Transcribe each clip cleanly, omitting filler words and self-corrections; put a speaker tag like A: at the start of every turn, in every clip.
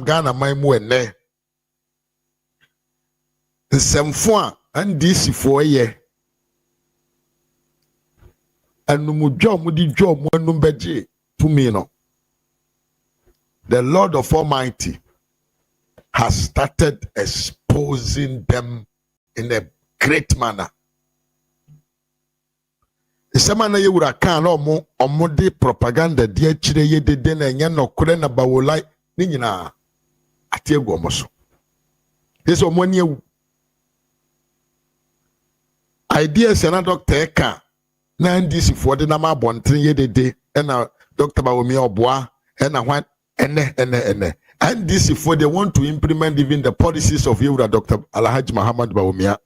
A: Ghana maimu ene. Nsemfo a ndisi fo ye. Anumudwo mudi dwo mo anum beje tumi no. The Lord of Almighty has started exposing them in a great manner. Isemana ye wura kan na omo de propaganda de akire ye de na nya nokore na bawolai ni nyina atiegu omo so. Yeso omo ni ewu. Ideas na doctor ka na ndisi for de na ma bonten ye de na Dr. Bawumia oboa na hwan ene. And this is for they want to implement even the policies of Yura Dr. Alhaji Muhammad Bawumia.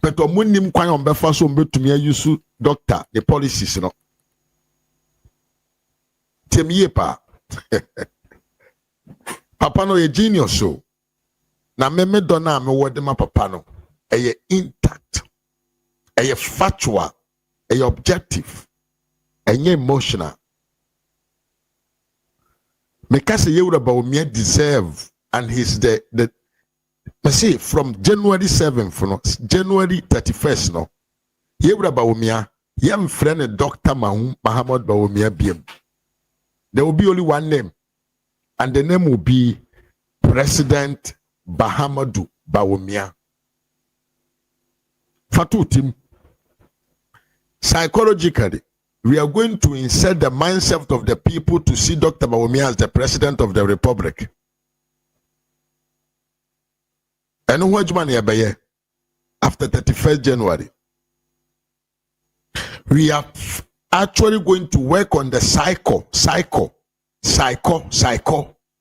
A: But omunim kwan on befa so mbetumi ayusu doctor the policies no. Temie pa. Papa no ye genius so. Na me dona me wode ma papa no. Eye intact. Eye factual. Eye objective. Eye emotional. Because Yura Bawumia deserve, and he's the say from January 7th, no, January 31st, no, Yura Bawumia, young friend Dr. Muhammad Bawumia BM. There will be only one name, and the name will be President Bahamadu Bawumia. Fatu Tim. Psychologically, we are going to insert the mindset of the people to see Dr. Bawumia as the president of the republic. And what money after 31st January, we are actually going to work on the psycho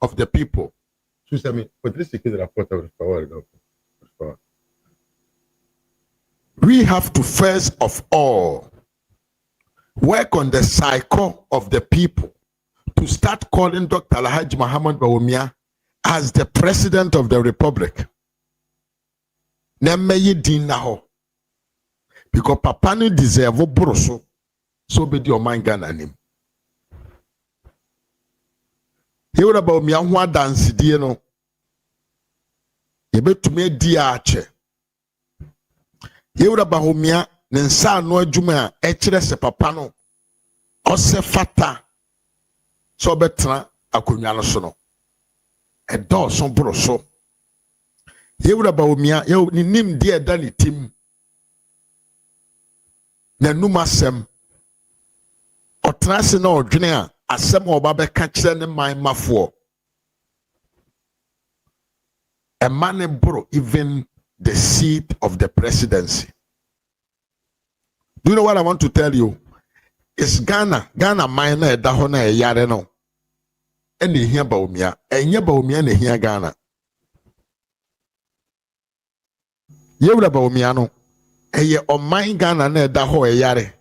A: of the people. We have to first of all work on the psycho of the people to start calling Dr. Alhaji Muhammad Bawumia as the president of the republic. Nemmeye din na ho. Because papa no deserve broso so be the oman Ghana nim. Yewura Bawumia ho adansidie no. Yebetumi di ache. Yewura Bawumia nensa no adwuma a ekire se papa no ose fata so betra akonwa no so no edo so bro so Yewura Bawumia ye nim de eda ne tim na numasem otrase na odwene a asem oba be ka kire ne man mafo a man bro even the seat of the presidency. Do you know what I want to tell you? It's Ghana minor dahona e yare no. And the here Bawumia. And ye Bawumia ne here Ghana. Yewura Bawumia no. E ye o mine Ghana ne daho e yare.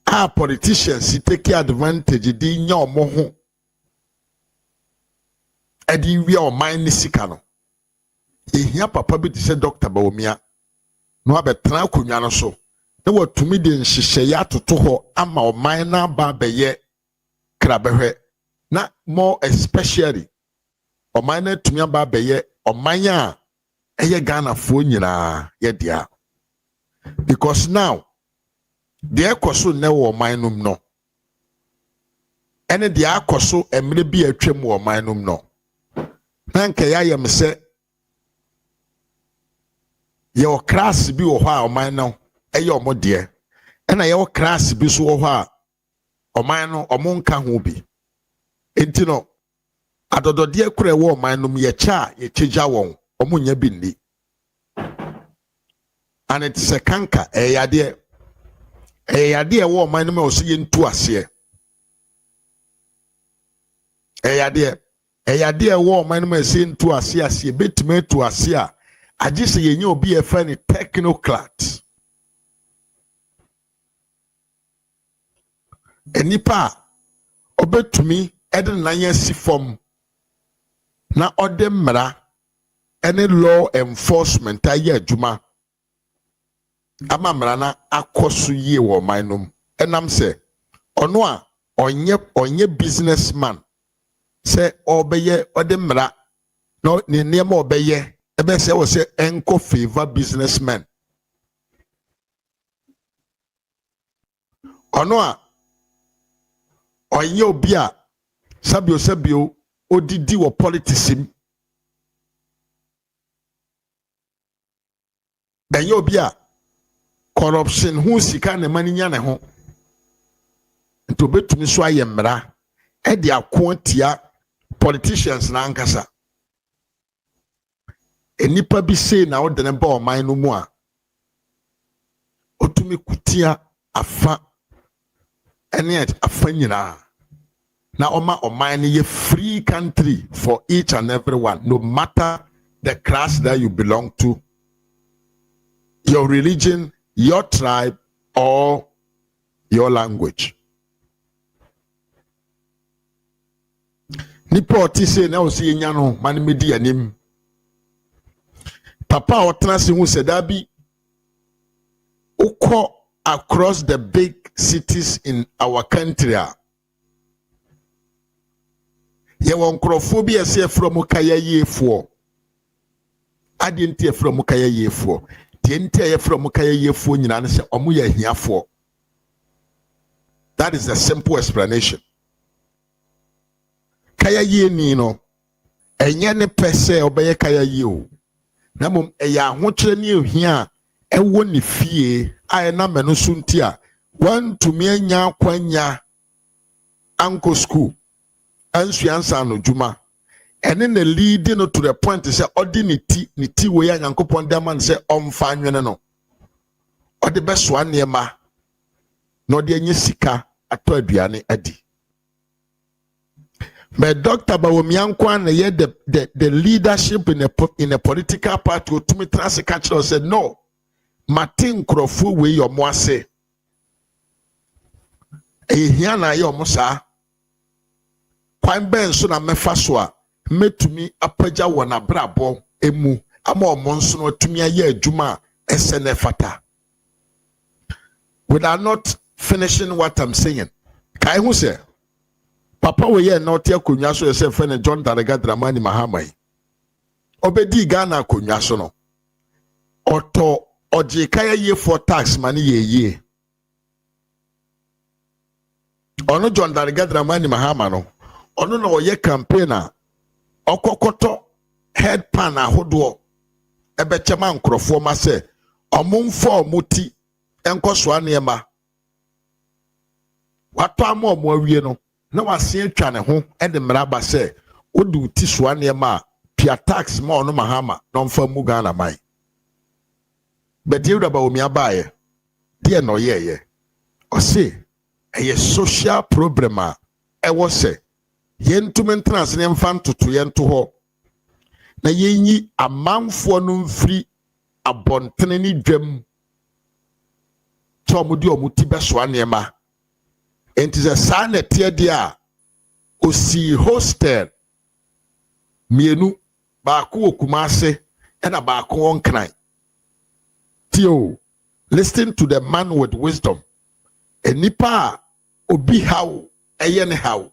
A: Our politicians take advantage di nya omo ho. E di wi o mine ni sika no. E here papa bi say Dr. Bawumia. No abetra akonwa no so. What to me den shisheya to ho ama o na ba beye krabehwe na more especially o na tumi ba beye o manya eye Ghana fo nyina ye dia because now the ekoso ne wo num no ene the akoso emre bi atwam wo num no na nka ya yem se ye o class bi wo ho a o no eyo omo de na ye class bi so ho a oman no omo nka ho bi enti no adodode kure wo oman no ye cha ye cheja won omo nya bi ni and it's a kanka eyade wo oman no ma so ye ntu ase eyade wo oman no ma se ntu ase betime tu ase a agise ye nya obi e fa ni technocrat. Enipa obetumi eden nanya si form na odemra any law enforcement aye adwuma amamra na akoso ye wo manum enam se ono a onye businessman say obeye odemra no ne nneɛma obeye ebe say wo say enko favor businessmen ono a onye obi a sabio odidi wo politics im enye obi a corruption hu sika ne mani nya ne ho nto betumi so ayemra e de akoantia politicians na ankasa enipa bi sei na wo de ne ba oman no mu a otumi kutia afa ene afa nyina na oman ne ye free country for each and everyone, no matter the class that you belong to, your religion, your tribe, or your language. Nipa oti se na osi enya no man medi anim. Papa otrase hu se da bi ukọ across the big cities in our country. Ye won krofo bi ese from kaya yefo. Ade ntie from kaya yefo. Tie ntie ye from kaya yefo nyina ne se omo ye hiafo. That is the simple explanation. Kaya ye ni no enye ne pese obeye kaya ye o. Na mom eya ahokyere ne ohia ewo ne fie aye na meno so ntia wan tumi anya akwanya anko school ansu ansa no djuma ene na lead no to the point say odi ne ti we ya nyankopon de man say omfa anwene no odi beso anema na odi anya sika ato aduane adi. But Dr. Bawumia nkwan ye the leadership in a political party otumi trans catch said no Martin Krofu we your moase ehia na ye omusa kwan ben so na mefa so a metumi apagya wona brabo emu ama omonso no tumi aye adwuma esene fata. Without not finishing what I'm saying, kai hu say papa we ye na ote akonwa so yese fene John Daraga Dramani Mahama yi obedi Ghana akonwa so no oto oje kaya ye for tax mani ye ono John Daraga Dramani Mahama no ono na oye campaigner okokoto head pan ahodo ebe chema nkrofo ma se omumfo omuti enkoso anema wato ama omo awie no na wase atwa ne ho e de mraba se odu ti so anema pia tax ma ono Mahama no mfa mu Ghana mai bedie Bawumia baaye de no ye o se eye social problem a e wo se yentum trans ne mfa ntoto yento ho na yenyi amanfo no mfiri abontene ni dwam tomudi omuti beso anema enti ze sana tie dia osi hostel mienu baako okumase ena baako onkran tio. Listen to the man with wisdom. Enipa obi how eye ne how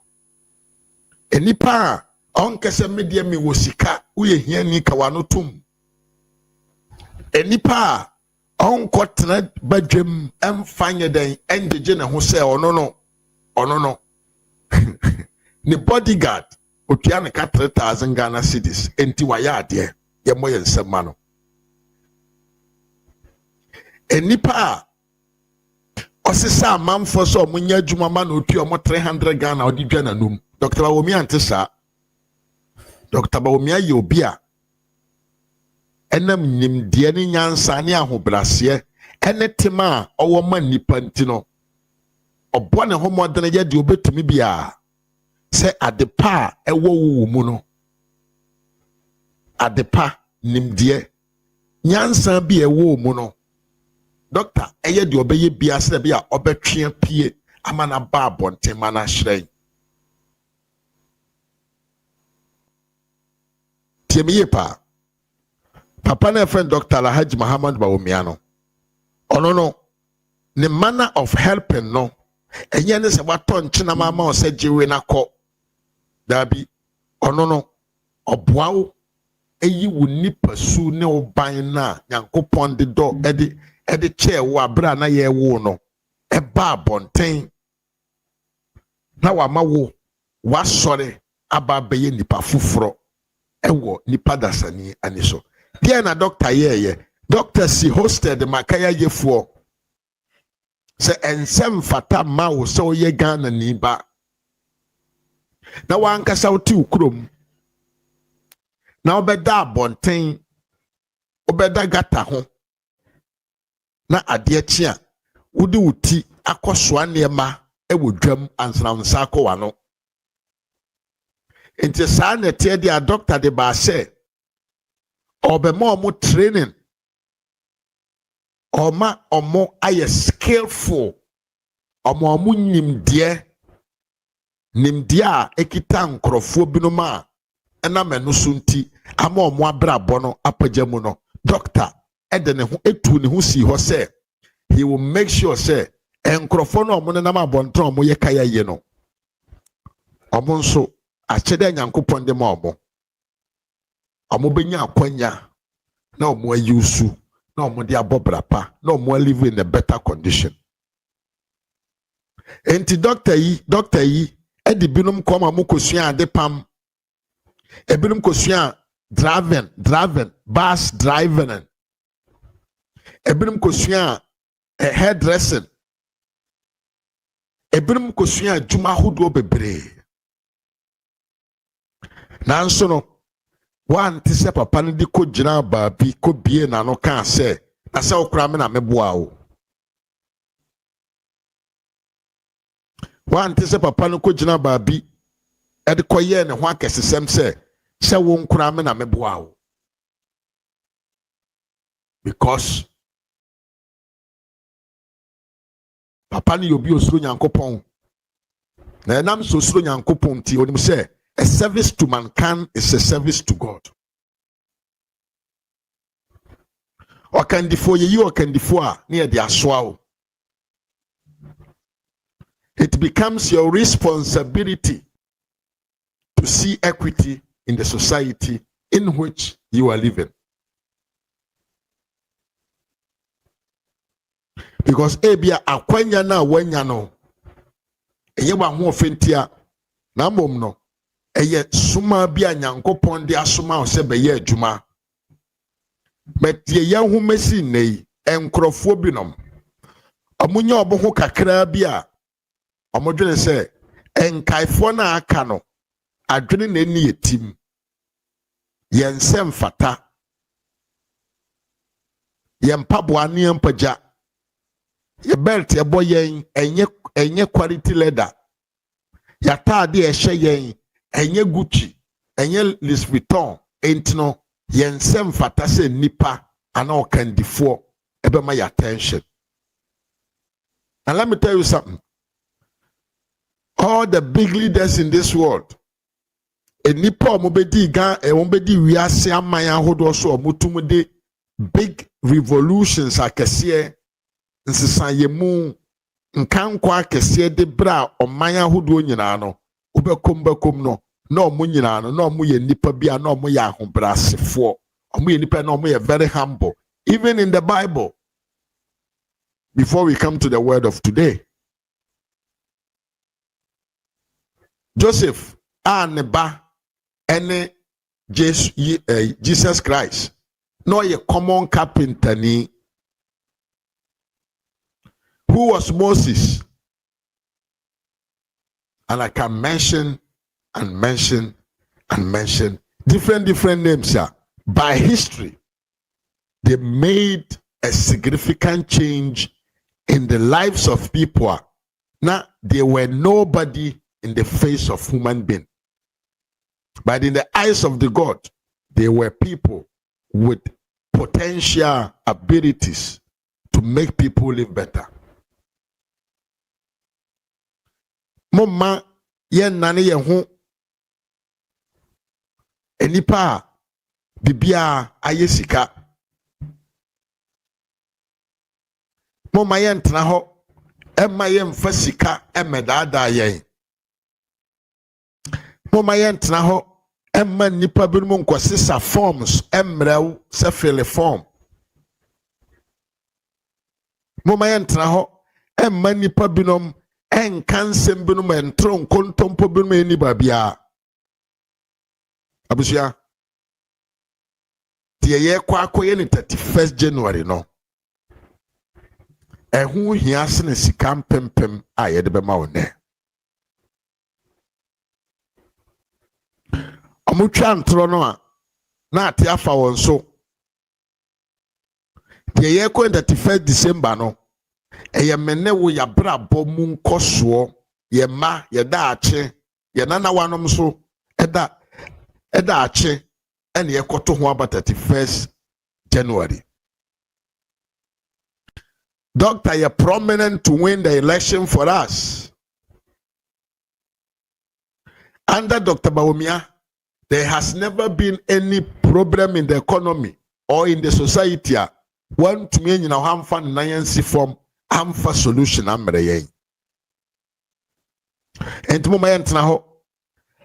A: enipa onkese media mi wosika uye hiani kawano tum enipa onkotena badwem emfanye den endeje ne ho se ono no ni bodyguard otua ne ka 3000 Ghana cedis enti waya ade ye moye nsema no enipa osisa amamfo so omunya adwuma ma na otua omo 300 Ghana odi dwa nanum. Dr. Bawumia antesa Dr. Bawumia ye obi a enam nimde ne nyansa ne ahobrase ene tema owo ma nipa ntino obo ne homodene ye de obetumi bia se adepa ewo wo mu no adepa nimde nyansa bi ewo mu no doctor eye de obeye bia se bia obetwe pie amana ba bonte mana hyen tiemiye pa papa na friend Dr. Alhaji Muhammad Bawumia no ono no the manner of helping no enye ne se wato nchena mama o se jiwe na ko dabi ono no oboawo eyi wo nipa su ne oban na Nyankopɔn de do ede che wo abra na ye wo no eba abonten na wama wo wasɔre aba bɛyɛ nipa foforo ɛwɔ nipa dasani ani so deɛ na doctor yɛyɛ doctor si hosted makaya yefoɔ sɛ ensɛm fata ma wo sɛ ɔyɛ Ghana ni ba na wankasa wo ti ukrom na obɛda abɔnten obɛda gata ho na adeɛ kye a wode wo ti akɔsoa nneɛma ɛwɔ dwam ansransa akɔwa no nti saa na ɛteɛ de a doctor de ba sɛ ɔbɛma ɔmo training ɔma ɔmo ayɛ skillful ɔmo nimdeɛ a ekita nkorɔfoɔ binom a ɛnam ɛno so nti ama ɔmo abrabɔ no apagya mu no doctor ɛde ne ho etu ne ho si hɔ sɛ he will make sure sɛ nkorɔfoɔ no ɔmo nenam abɔnten ɔmo yɛ kaya yie no ɔmo nso akyɛdɛ Nyankopɔn de ma ɔmo bɛnya akwanya na ɔmo ayi usu na ɔmo de abɔ brapa na ɔmo live in a better condition enti doctor yi ɛde binom kɔma mo kosua ade pam ebinom kosua driving bus driving ebinom kosua hairdressing ebinom kosua adwuma ahodoɔ bebree nanso no wante sɛ papa no de kɔgyina baabi kɔbie n'ano kaa sɛ na sɛ wokora me na meboa wo wante sɛ papa no kɔgyina baabi ɛde kɔyɛɛ ne ho akɛsesɛm sɛ wo nkora me na meboa wo because papa no yɛ obi osuro Nyankopɔn na ɛnam so osuro Nyankopɔn ti onim sɛ a service to mankind is a service to God. Okandifo yeyi okandifo a near the aswao. It becomes your responsibility to see equity in the society in which you are living. Because ebia akwanya na wanya no eye wa ho ofentia na mom no eye suma bia Nyankopɔn de asoma o se beye adwuma metie ye ho mesi nei enkrofo binom omunya obo ho kakra bia omodwene se enkaifo na aka no adwene na ni yetim yensem fata yempaboa ne yempaja ye belt ye boyen enye quality leather ya taade ehye yen enye Gucci enye Louis Vuitton entino yensem fata se nipa ana okandifo ebe ma your attention. And let me tell you something, all the big leaders in this world nipa omobedi gan omobedi wiase aman ahodo so omutumude big revolutions akese nsesanyemu nkankwa akese de bra oman ahodo nyina no obekom no na omo nyina no na omo ye nipa bia na omo ye ahobrasefo omo ye nipa na omo ye very humble. Even in the Bible, before we come to the word of today, Joseph aneba ene Jesus Christ no ye common carpenter ni. Who was Moses? And I can mention different names here. By history, they made a significant change in the lives of people. Now, they were nobody in the face of human being. But in the eyes of the God, they were people with potential abilities to make people live better. Mama yen nane ye ho enipa bibia ayesika. Mama yen tena ho emma yen fasika emedada yen. Mama yen tena ho Emma nipa binom nkɔsesa forms emrew se fill form. Moma yɛntena hɔ emma nipa binom enkansem binom entro nkontompo binom eni babia. Abusua tie ye kwa akoye ni 31st January no. Ehu hia se ne sika mpempem a yɛde bɛma wo nɛ. Omutwa ntro no a na ate afa won so. Die ye ko 31st December no. Eye mene wo ya brabɔ mu nkosoɔ ye ma ye da ache ye nana wanom so eda ache ene ye koto ho aba 31st January. Doctor, you're prominent to win the election for us. Under Dr. Bawumia, there has never been any problem in the economy or in the society. One to me, you know, I'm fan Nancy form, I'm for solution. I'm ready. And to my end now,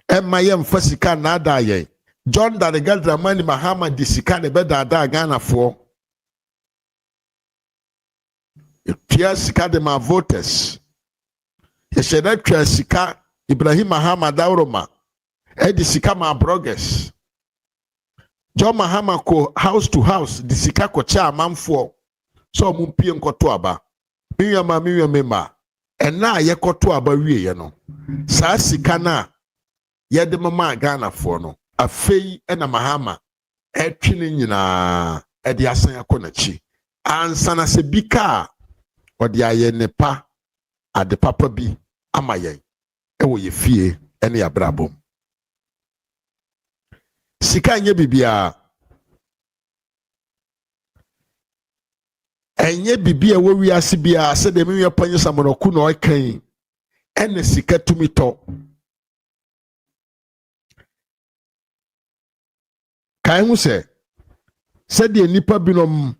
A: and my young Fasika Nada ye. John that the girl Dramani Mahama Disika the better da Ghana for. Tia sika de ma voters. Yesheda tia sika Ibrahim Mahama Dauroma. Edi sika ma bloggers. John Mahama ko house to house. Di sika ko cha manfo. So mumpie nkoto aba. Miya mema. Ena ye koto aba wie ye no. Sa sika na ye de mama Ghana for no. Afei ena Mahama. Etwini nyina. Edi asan ya konachi. Ansana se bika. Odi aye nepa ade papa bi ama yen ewo ye fie ene ya brabom sika nye bibia enye bibia wo wiase bia se de menwe panye samonoku na okan ene sika tumi to kan hu se de nipa binom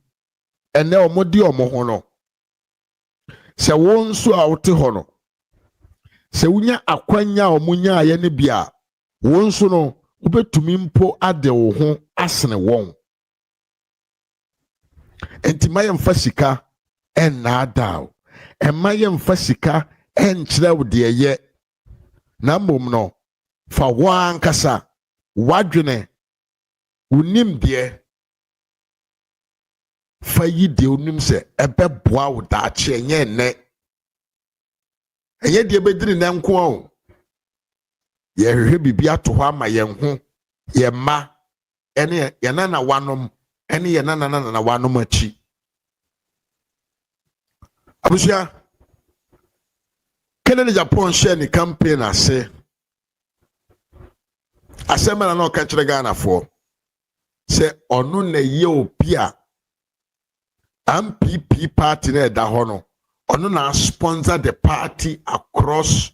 A: ene omodi omo no se won so a wote ho no se wunya akwanya omunya aye ne bia won so no ubetumi mpo ade wo ho asene won enti mayem fasika en na adaw en mayem fasika en kire wo de ye na mom no fa wan kasa wadwene unim de fa yi de onim se ebe boa wo da ache enye ne enye de bediri na nko o ye hwehwe bibia to ho ama ye ho ye ma ene ye nana wanom ene ye nana wanom achi abusia kene Japan share ni campaign ase asemana na o ka kire Ghana for se onu na ye obi a MPP party na da hono ono na sponsor the party across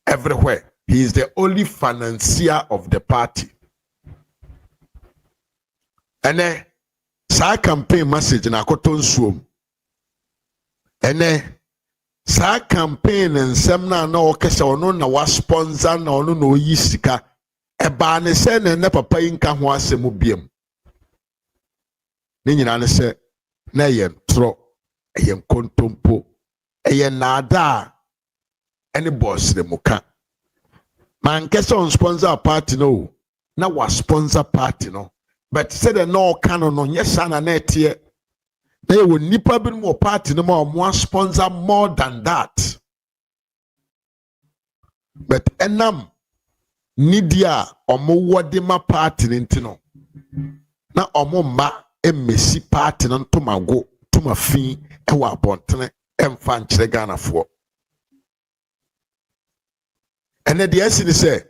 A: everywhere. He is the only financier of the party. Ene sa campaign message na akoto nsuom. Ene sa campaign nsem na okese ono na wa sponsor na ono na oyi sika eba ne se ne papa yi nka ho asem biem. Ne nyina ne se na yen tro yen kontompo yen nada any boss de muka man kese on sponsor party no na wa sponsor party no but said the no canon no yes na etie na ye won nipa bi mo party no ma mo sponsor more than that but enam nidia omo wode ma party ntino na omo ma emesi party no ntomago tomafi ewa abontene emfa nkyere Ghana fo ene de asini say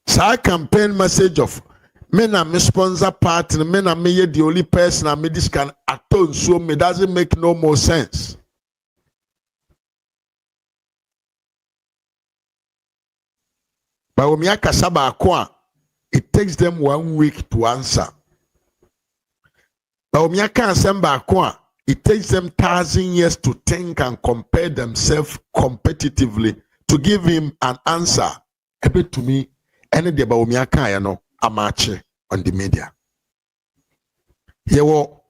A: sa campaign message of me na me sponsor party me na me ye the only person na me this can aton so me doesn't make no more sense. Bawumia kasaba akwa it takes them 1 week to answer. Bawumia kasamba akwa it takes them 1,000 years to think and compare themselves competitively to give him an answer. Ebe to me, ɛne deɛ Bawumia kaeɛ no amaakye on the media. Yɛwɔ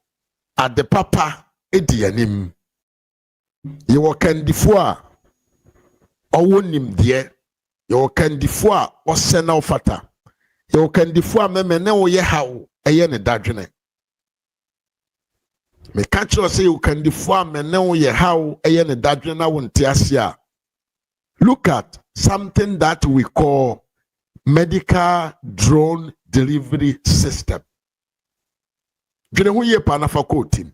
A: ade papa edi anim. Yɛwɔ kandifo a ɔwɔ nimdeɛ. Yɛwɔ kandifo a ɔsɛ na ɔfata. Yɛwɔ kandifo a mɛmɛ ne ɔyɛ haw ɛyɛ ne dadwene. Meka kyerɛ sɛ yɛwɔ kandifo a mɛ ne ɔyɛ haw ɛyɛ ne dadwene na wɔnte ase a. Look at something that we call medical drone delivery system. Dwene ho yie pa nafa kɔ tim.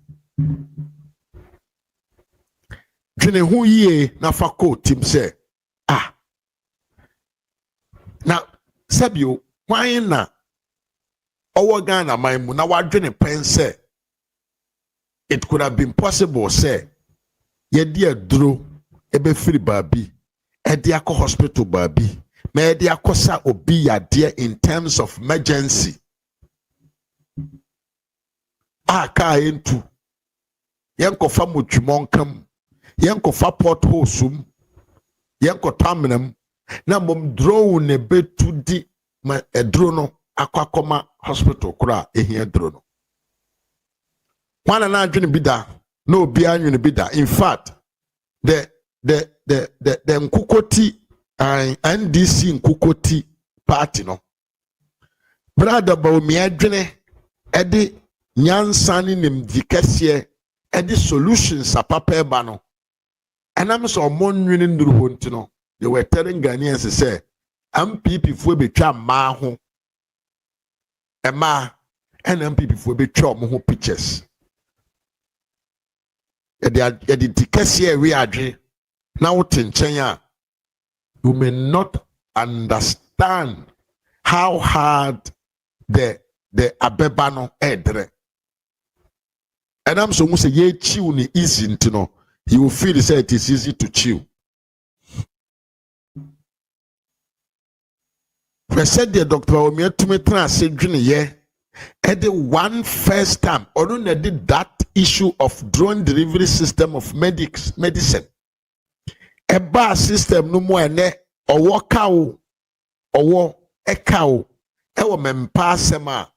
A: Dwene ho yie nafa kɔ tim sɛ na sabio kwan na ɔwɔ Ghana man mu na wadwene pɛn sɛ it could have been possible sɛ yɛde aduro ɛbɛfiri baabi ɛde akɔ hospital baabi ma yɛde akɔsa obi yadeɛ in terms of emergency kaa entu yɛnkɔfa motwimɔnkam yɛnkɔfa potholes sum yɛnkɔtɔ amenam na mom drone ne betu di ma eduro no akɔkɔma hospital kora ehia duro no wana na adwene bi da na obi anwene bi da. In fact the nkukoti NDC nkukoti party no brother Bawumia adwene ɛde nyansa ne nimdi kɛseɛ ɛde solutions apapa ɛba no ɛnam sɛ ɔmo nwene nduru hɔ nti no they were telling Ghanaians say MPP fo betwa mmaa ho ɛmaa ɛna MPP fo betwa ɔmo ho pictures ɛde di kɛseɛ ɛwe adwe na wote nkyɛn a you may not understand how hard the abeba no ɛdre. And I'm so much ye chew ni easy nti no you will feel say it is easy to chew. We said the Dr. Bawumia to me translate dwene ye at the one first time or no did that issue of drone delivery system of medicine. A bar system no more ne or walk out or a cow ewa mempa sema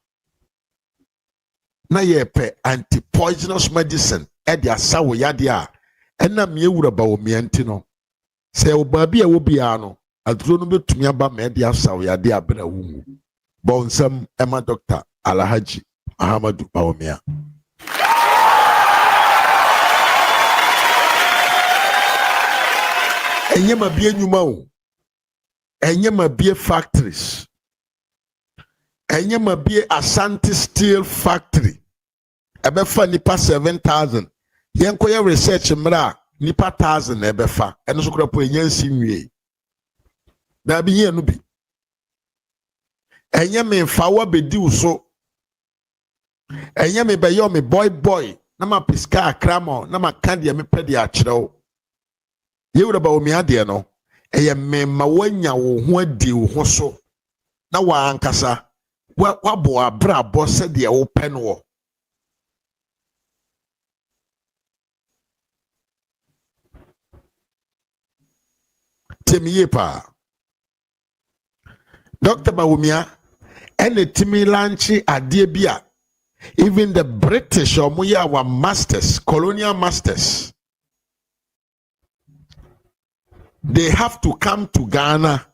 A: na yepe anti-poisonous medicine edi asawo yade a ena me ewura Bawumia nti no se obabi e wo bia no aduro no betumi aba ma edi asawo yade abena wumu bonsam ema Dr. Alhaji Ahmadu Bawumia. Enye ma bie nyuma o enye ma bie factories enye ma bie Asante Steel Factory ebefa nipa 7,000 yenkoye research mra nipa 1,000 ebefa eno so kura po enyansi nwie da bi ye no bi enye me fawa bedi uso enye me beyo me boy na ma piska akramo na ma kande me pede a kyerɛw yewura Bawumia de no eye me ma wanya wo ho adi wo ho so na wa ankasa wabo abra bo se de wo pɛ no wo temiye pa Dr. Bawumia ene timi lanchi adie bia even the British or muya our masters, colonial masters, they have to come to Ghana,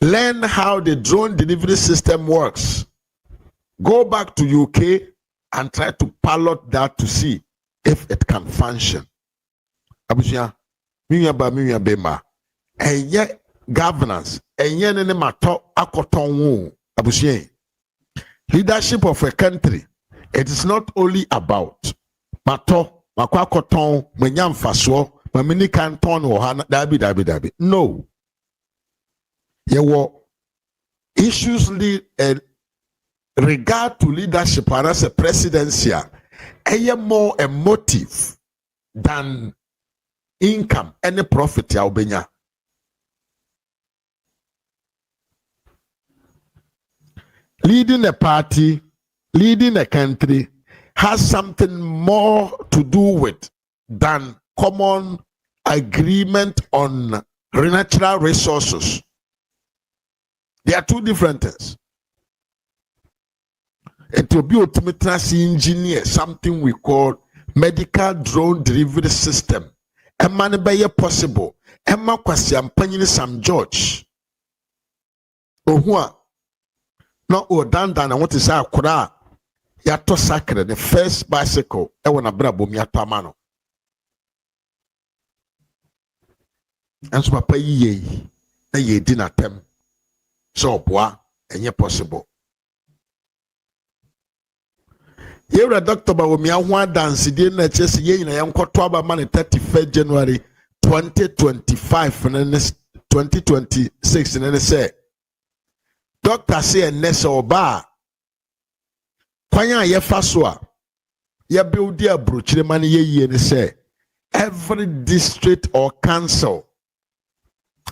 A: learn how the drone delivery system works, go back to UK and try to pilot that to see if it can function. Abusia, minya bema, enye governance, enye nene mato akoton wo. Abusia, leadership of a country. It is not only about mato makwakoton manyam faso mamini canton or dabi. No. There were issues regard to leadership and as a presidency more a motive than income any profit ya obenya. Leading a party, leading a country has something more to do with than common agreement on natural resources. They are two different things. It will be ultimately engineer something we call medical drone delivery system. A man by possible. Emma Kwasiam Panyin Sam George. Ohua. No, dan I want to say akura. Yato sacre the first bicycle. I want to Bawumia Tamano. And so papa ye na ye dinner tem. So bois and ye possible. Here a Dr. Bawumia one dance in the chess ye in a young Kotwaba money 31st January 2025 and then 2026 and then say Doctor say Nessa Oba Kwanya ye faswa ye build dear brooch money ye and say every district or council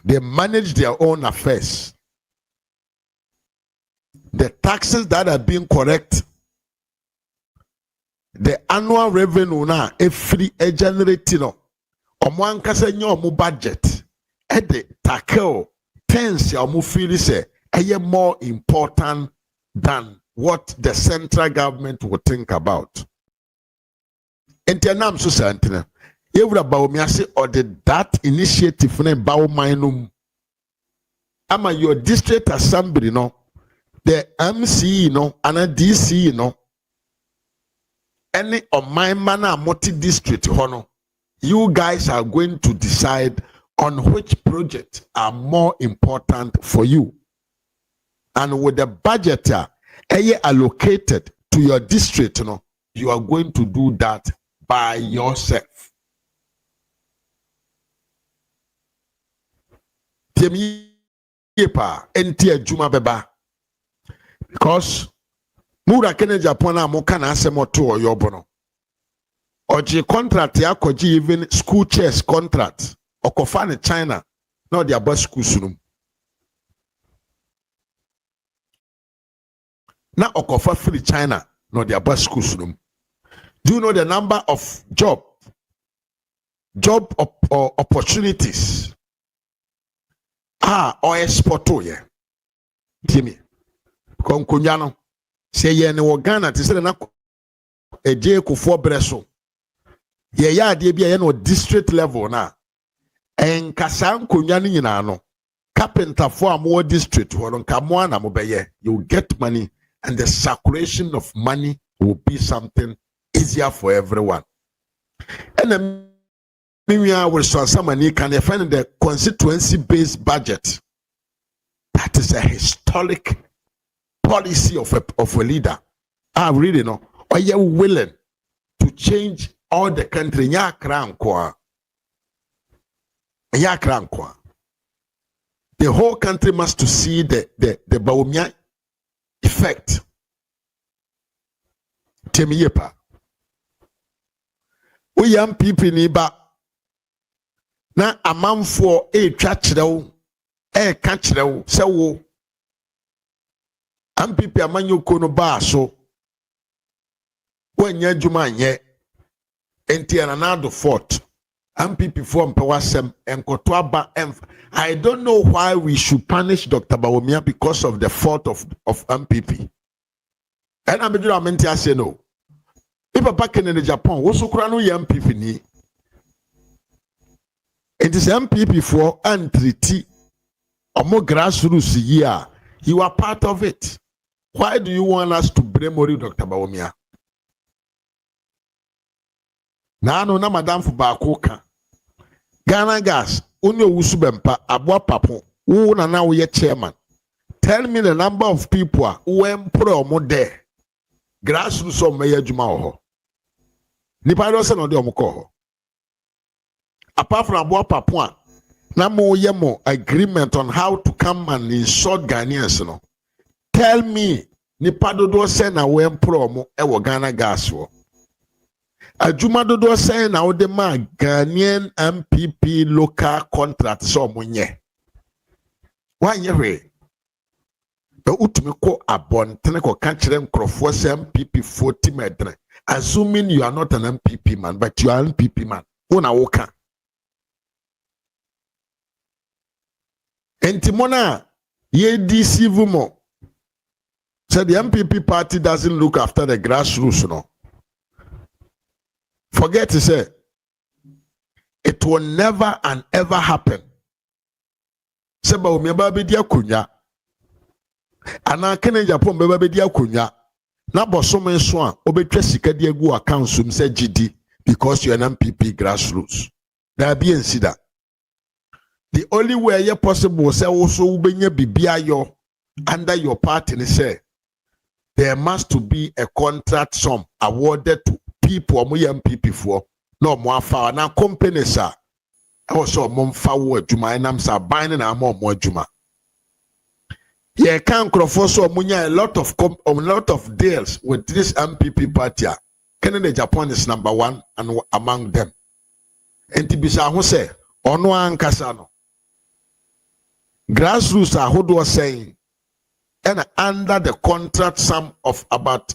A: they manage their own affairs. The taxes that are being correct, the annual revenue now, every generating no, one kasa nyo budget, the tackle tens ya feel say more important than what the central government would think about. Entianam so santina. Evra Bawumia say or that initiative name Bawumia ama your district assembly no the MC no and a DC no any of my manner multi district hono you guys are going to decide on which projects are more important for you, and with the budget allocated to your district no you are going to do that by yourself. Because Mura Kene Japan Mokana Semoto or Yobono. Oji contract ya koji even school chairs contract. Okofane China, not their bus school sunum. Now Okofa free China, not their bus school sunum. Do you know the number of job opportunities? Or exporto ye. Timmy. Konkunyano. Say ye ne Ghana to say na eje kufo breso. Ye ya de bia ye no district level na. En kasa nkunyano nyina no. Carpenter for more district ho no nka na mo beye. You get money and the circulation of money will be something easier for everyone. And then we will somebody can find the constituency-based budget. That is a historic policy of a leader. I really know. Are you willing to change all the country? The whole country must to see the Bawumia effect. Temiyepa. We young people niba. Na amanfo twa kyerɛw ka kyerɛw sɛ wo ampipi amanyoko no baa so wanya adwuma anyɛ enti na do fort ampipi fo mpɛ wasɛm enkoto aba I don't know why we should punish Dr. Bawumia because of the fault of MPP. And I'm going to say no. If a back in Japan, what's so crown MPP ni? It is MPP for and treaty or more grassroots year. You are part of it. Why do you want us to blame Dr. Bawumia? No, madam for Bakoka. Ghana Gas, Unyo Usubempa, Abwa Papo, who are now your chairman. Tell me the number of people who employ more there. Grassroots or Mayor Jumao. Nipadosa no de omoko. Apart from Abwa Papua, Namo Yemo agreement on how to come and insult Ghanaians. No. Tell me, Nipadodo send a way promo ewo Ghana Gas. Ajuma dodo say na ode ma Ghanaian MPP local contract so munye. Why ye? The utumi ko abontene ko kanchire nkrofo se MPP 40 medre. Assuming you are not an MPP man, but you are an MPP man. Una woka. Entimona Ye deceive mo. So the MPP party doesn't look after the grassroots, no. Forget to say, it will never and ever happen. Se Bawumia baby dia kunya. Ana kene Japan baby dia kunya. Na bosome so a obetwa sika dia gu account sum say GD because you are an MPP grassroots. There be insida. The only way ye possible say also ubenya bibia yo under your party ni say there must to be a contract sum awarded to people omo MPP for no mo afa na companies a also mo mfa wo adwuma enam sa ban na mo adwuma. Ye can crofo so munya a lot of deals with this MPP party. Canada Japan is number 1 and among them. Enti bisa ho say ono ankasa no. Grassroots are who do saying and under the contract sum of about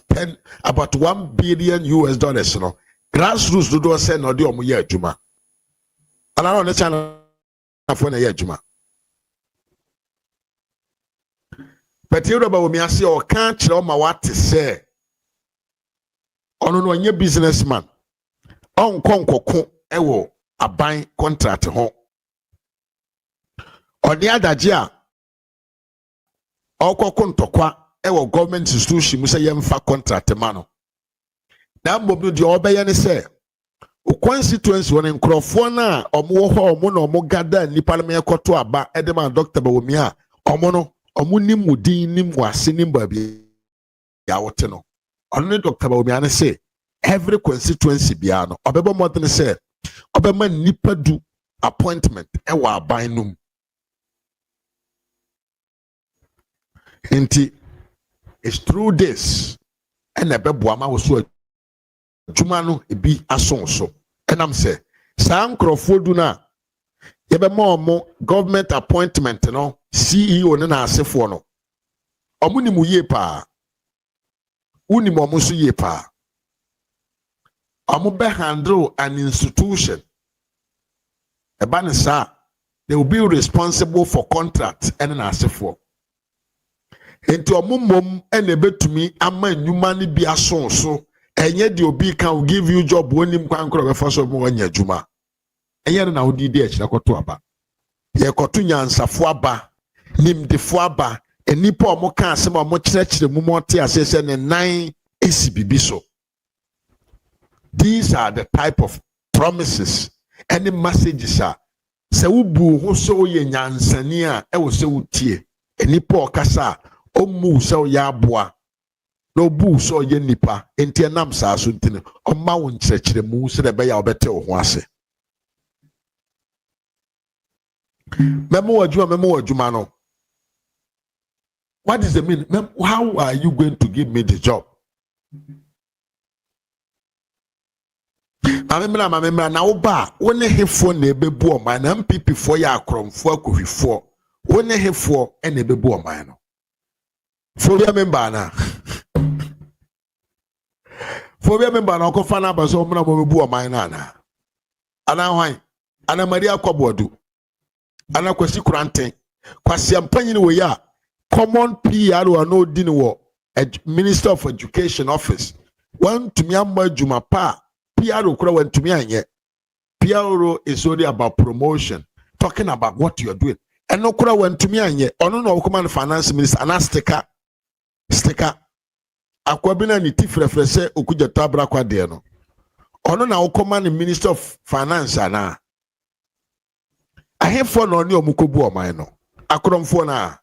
A: 1 billion US dollars, no. Grassroots do say no di omo ye adwuma. Ala no ne channel for na ye adwuma. But you about me, I say, or can't you know what to say? On no nye businessman. On konkoko ewo a buying contract home. On the other jia, or kokontokwa ewo government institution musa yemfa contract mano. Now mobu di obey say. O constituency when in Crofona or more mono mo gada ni parliament koto aba edema Dr. Bawumia omono. Omunim mudin nim wase nim baby ya wote no onne Dr. Bawumia say every constituency bia no obebo modern say obema nipa du appointment e wa aban num enti it's through this and ebebo ama wo so adwuma no ebi asonso enam say san krofo du na yebe mo government appointment no CEO na asefo no omuni mu ye pa uni mo so ye pa omo be handle an institution eba ne sa they will be responsible for contract and na asefo enti omo mom ene betumi ama nyuma ne bi asonso enye de obi can give you job wonim kwankro be faso mo wanya adwuma enye na odi de akira koto aba ye koto nyansafo aba nimdefo aba enipa omo ka asem omo kyerɛkyerɛ mu mo te asese ne nan esi bibi so. These are the type of promises and the messages are se ubu ho so ye nyansani a e wo se utie enipa okasa omu se ya aboa no bu so ye nipa enti enam sa so ntine omma wo nkyerɛkyerɛ mu se de be ya obete wo ho ase. Memo wajuma no. What is the meaning? How are you going to give me the job? Mamemra na oba wone hefo na ebebu oman na MPP fo ya akromfo akohwifo wone hefo e na ebebu oman no. Phobia member na. Phobia member na okofa na abaso omna mo bebu oman na na. Ana hwan? Ana Maria Kwabodu. Ana kwasi kurante. Kwasi ampanyi ni we ya common PR or no din wo Minister of Education office. One to me juma pa PR ukura when to me anye. PR is only about promotion, talking about what you are doing. And no kura when to me anye. Ono no command finance minister ana sticker. Akwabina ni tifrefrese ukuja tabra kwa de no. Ono na command minister of finance ana. Ahefo no ni omukobu oman no. Akromfo na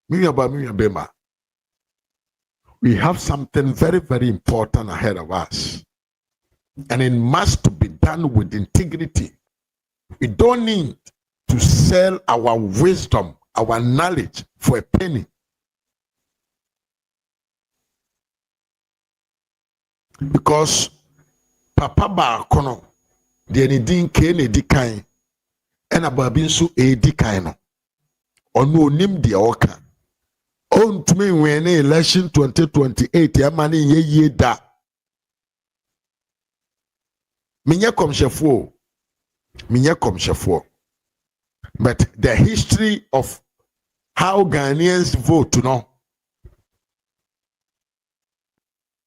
A: Bema. We have something very, very important ahead of us. And it must be done with integrity. We don't need to sell our wisdom, our knowledge for a penny. Because Papa Bakono, the anything can edikan, and ababinsu edikaino. Or no nim the oka. On to me when election 2028 ya mani ye da. Minya kom shefo. But the history of how Ghanaians vote no.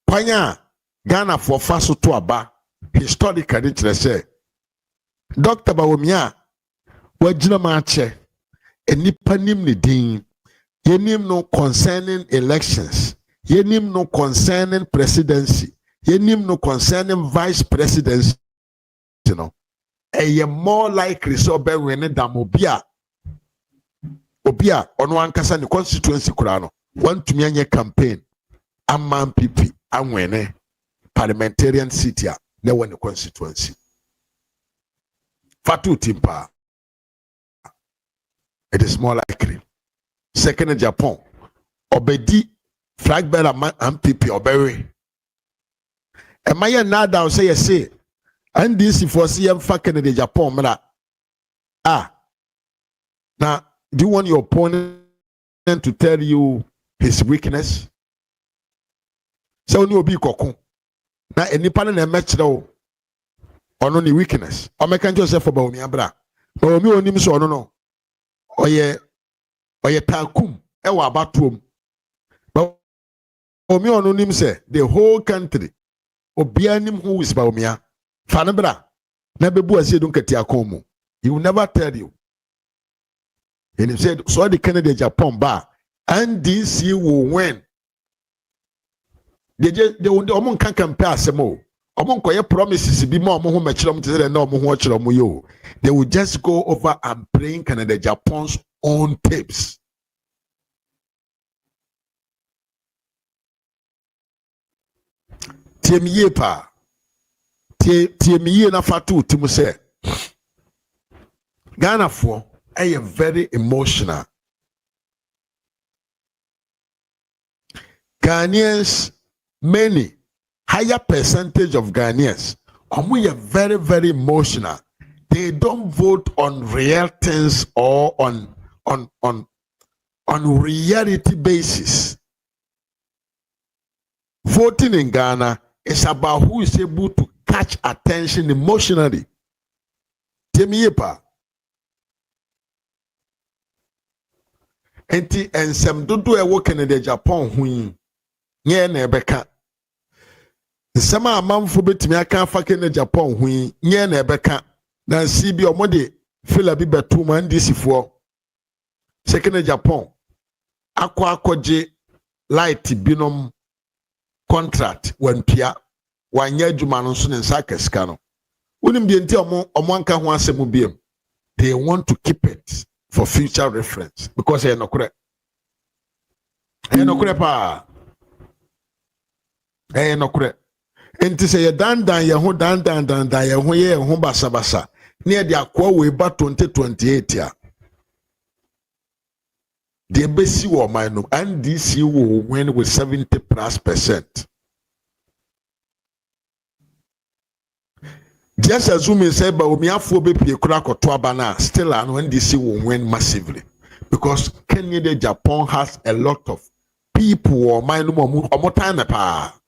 A: Kwanya Ghana for faso to aba historically kyerɛ sɛ Dr. Bawumia wajina mache enipa nim ne din yenim no concerning elections yenim no concerning presidency yenim no concerning vice presidency you know more likely so be when than obia ono ankasa ne constituency kura no want to me campaign amman PP anwene parliamentarian seat ya na won constituency fatu timpa. It is more likely. Second in Japan, obedi flag bearer MPP obere. And my nada say, and this for CM fucking in Japan, mara. Now, do you want your opponent to tell you his weakness? So you be kokon. Now, any panel and match though, on only weakness. Or make yourself for Bawumia bra. Bawumia onim so no. Oye takum ewa abatuom but omi ono nim say the whole country obia nim who is Bawumia fanabra na bebu ase don kati akomo he will never tell you. And he said so the Canada Japan ba and this will win. They omo kan compare asemo omo nkoye promises bi ma omo ho machiro mte say na omo ho chiro mo yo. They will just go over and bring Canada Japan's own tapes. Tiemiye pa. Tiemiye na fatu timu se. Ghana for are very emotional. Ghanaians, many higher percentage of Ghanaians are very, very emotional. They don't vote on real things or on reality basis. Voting in Ghana is about who is able to catch attention emotionally. Temiepa. Enti ensem dodo ewo Canada Japan hui nye na ebeka. Nsema amamfo betimi aka afa Canada Japan hui nye na ebeka. Na CB omode fila bi betu man disifo second Japan akwaje light binom contract wantua wanya adwuma no so ne nsa kesika no wonim de nti omo anka ho asemu biem. They want to keep it for future reference because they no kure pa no kure enti say dan ye ho dan ye ho ye ho basa near the akwa we ba 2028 ya the basi wo man no and this you will win with 70+%. Just assuming say Bawumia fo be pie kura koto abana still and when this will win massively because Kenya Japan has a lot of people or man no time pa.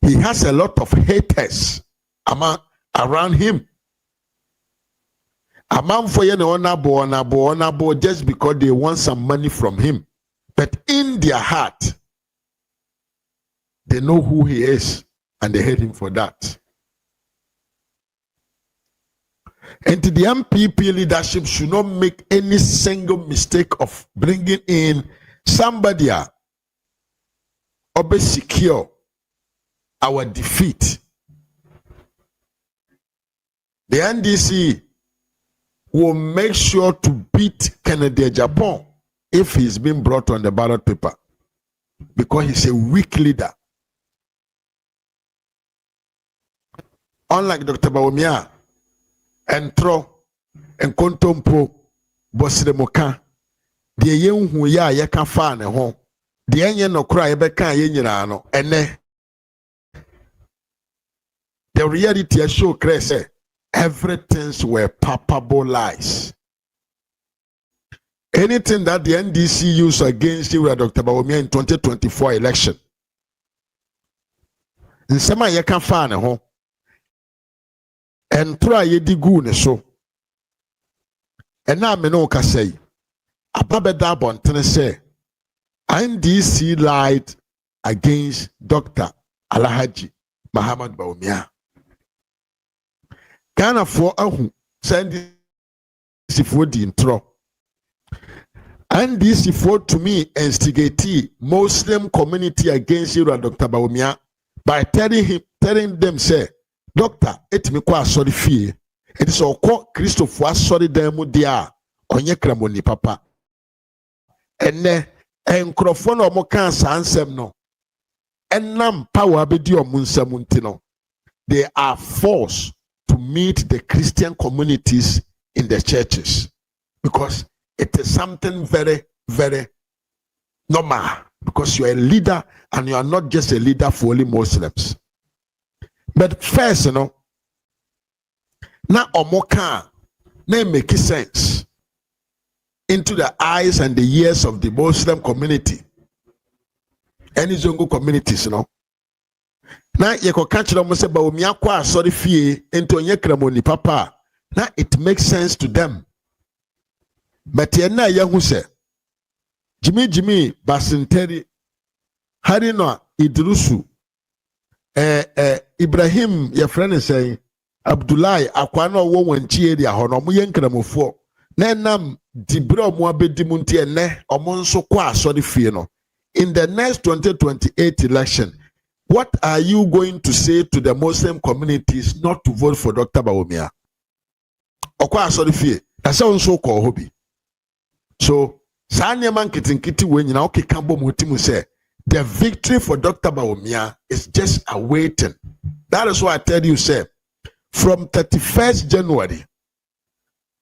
A: He has a lot of haters around him. A man for you honorable just because they want some money from him. But in their heart, they know who he is and they hate him for that. And the MPP leadership should not make any single mistake of bringing in somebody or be secure our defeat. The NDC will make sure to beat Canada Japan if he's been brought on the ballot paper because he's a weak leader. Unlike Dr. Bawumia, Entro, and Kontompo, Bosidemoka, the young who ya can find a home, the onion no cry beka yenano, and the reality show crazy. Everything's were palpable lies. Anything that the NDC used against you, Dr. Bawumia, in 2024 election, in some you can find a home and try ye digoon so. And now me no say ababeda bontene say NDC lied against Dr. Alhaji Muhammad Bawumia. Ghana for ahu send this for the intro. And this for to me instigate Muslim community against you, Dr. Bawumia, by telling them say, Doctor, it me kwa sorry fee. It is all called Christopher sorry demo dia onye kramoni papa. Ene enkrofo no mo kan sansem no. Enam power be di omunsamunti no. They are forced to meet the Christian communities in the churches because it is something very, very normal because you are a leader and you are not just a leader for only Muslims. But first, now omoka na make sense into the eyes and the ears of the Muslim community. Any zongo communities, na yeko kanchira mo se Bawumia kwa sorry fie into onye kramoni papa. Now it makes sense to them. But yena yahu se Jimmy Basinteri Harino Idrusu Ibrahim your friend is saying Abdullahi akwano wo wanchi area hono mo yenkramofo na nam dibro mo abedimunti ene omo nso kwa asori fie no. In the next 2028 election, what are you going to say to the Muslim communities not to vote for Dr. Bawumia? Okwa asori fie asa nso ko hobi. So sanya man kitinkiti we nyina okeka bom hotimu say the victory for Dr. Bawumia is just awaiting. That is why I tell you say from 31st January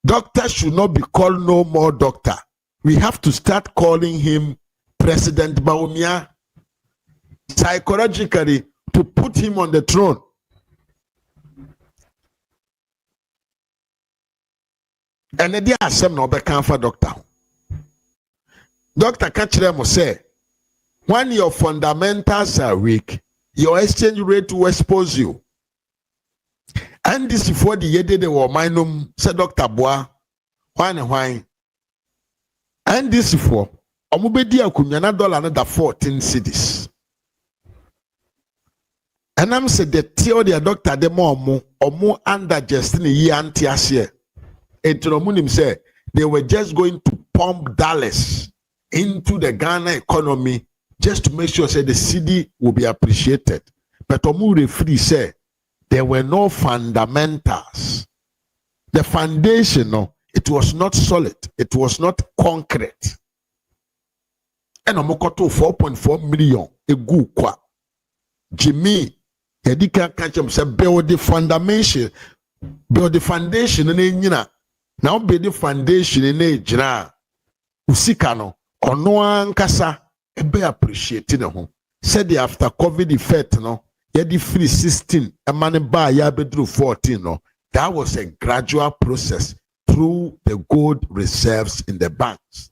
A: doctor should not be called no more doctor. We have to start calling him President Bawumia psychologically to put him on the throne. And then there are some no become for doctor. Dr. Kachremo say, when your fundamentals are weak, your exchange rate will expose you. And this before the year they were minum, said Dr. Bois, why? And this before, omubedi akunyana dollar another 14 cedis. And I'm said the theory doctor de mo under just in a year anti-asia. Etromunim say they were just going to pump dollars into the Ghana economy just to make sure say the city will be appreciated. But Omu referee say there were no fundamentals. The foundation, no, it was not solid. It was not concrete. And Omokoto 4.4 million egu kwa. Jimmy, Yedika Kachem said build the foundation. Build the foundation in Nina. Now build the foundation in Ejina. Usikano. Ono ankasa ebe appreciate na ho said after COVID effect no ye di free 16 emane ba ya bedru 14 no. That was a gradual process through the gold reserves in the banks.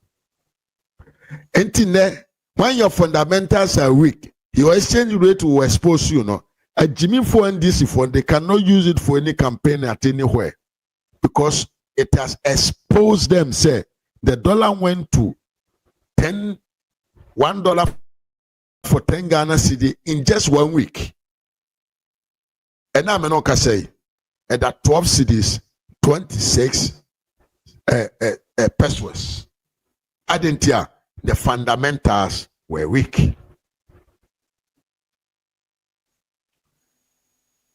A: Entine when your fundamentals are weak, your exchange rate will expose you, no. A Jimmy for NDC fund, they cannot use it for any campaign at anywhere because it has exposed them. Say the dollar went to $1 for 10 Ghana cedi in just 1 week. And now I'm not say at that 12 cedis, 26 pesos. I didn't hear the fundamentals were weak.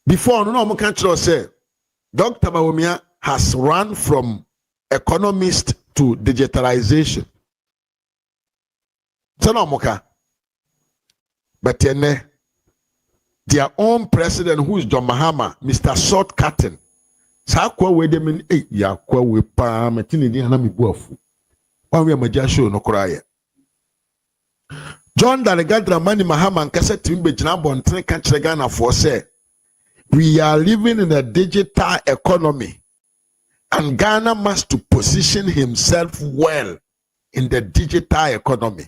A: Before no can't say Dr. Bawumia has run from economist to digitalization. So no moka. But their own president, who is John Mahama, Mr. Shortcutting. Sa kwa we dem ya kwa we pa matini di na mi buafu. Wa we maja show no kraye. John Dalegadra Mani Mahama nkase timbe jina bonten kan kire Ghana for say we are living in a digital economy and Ghana must to position himself well in the digital economy.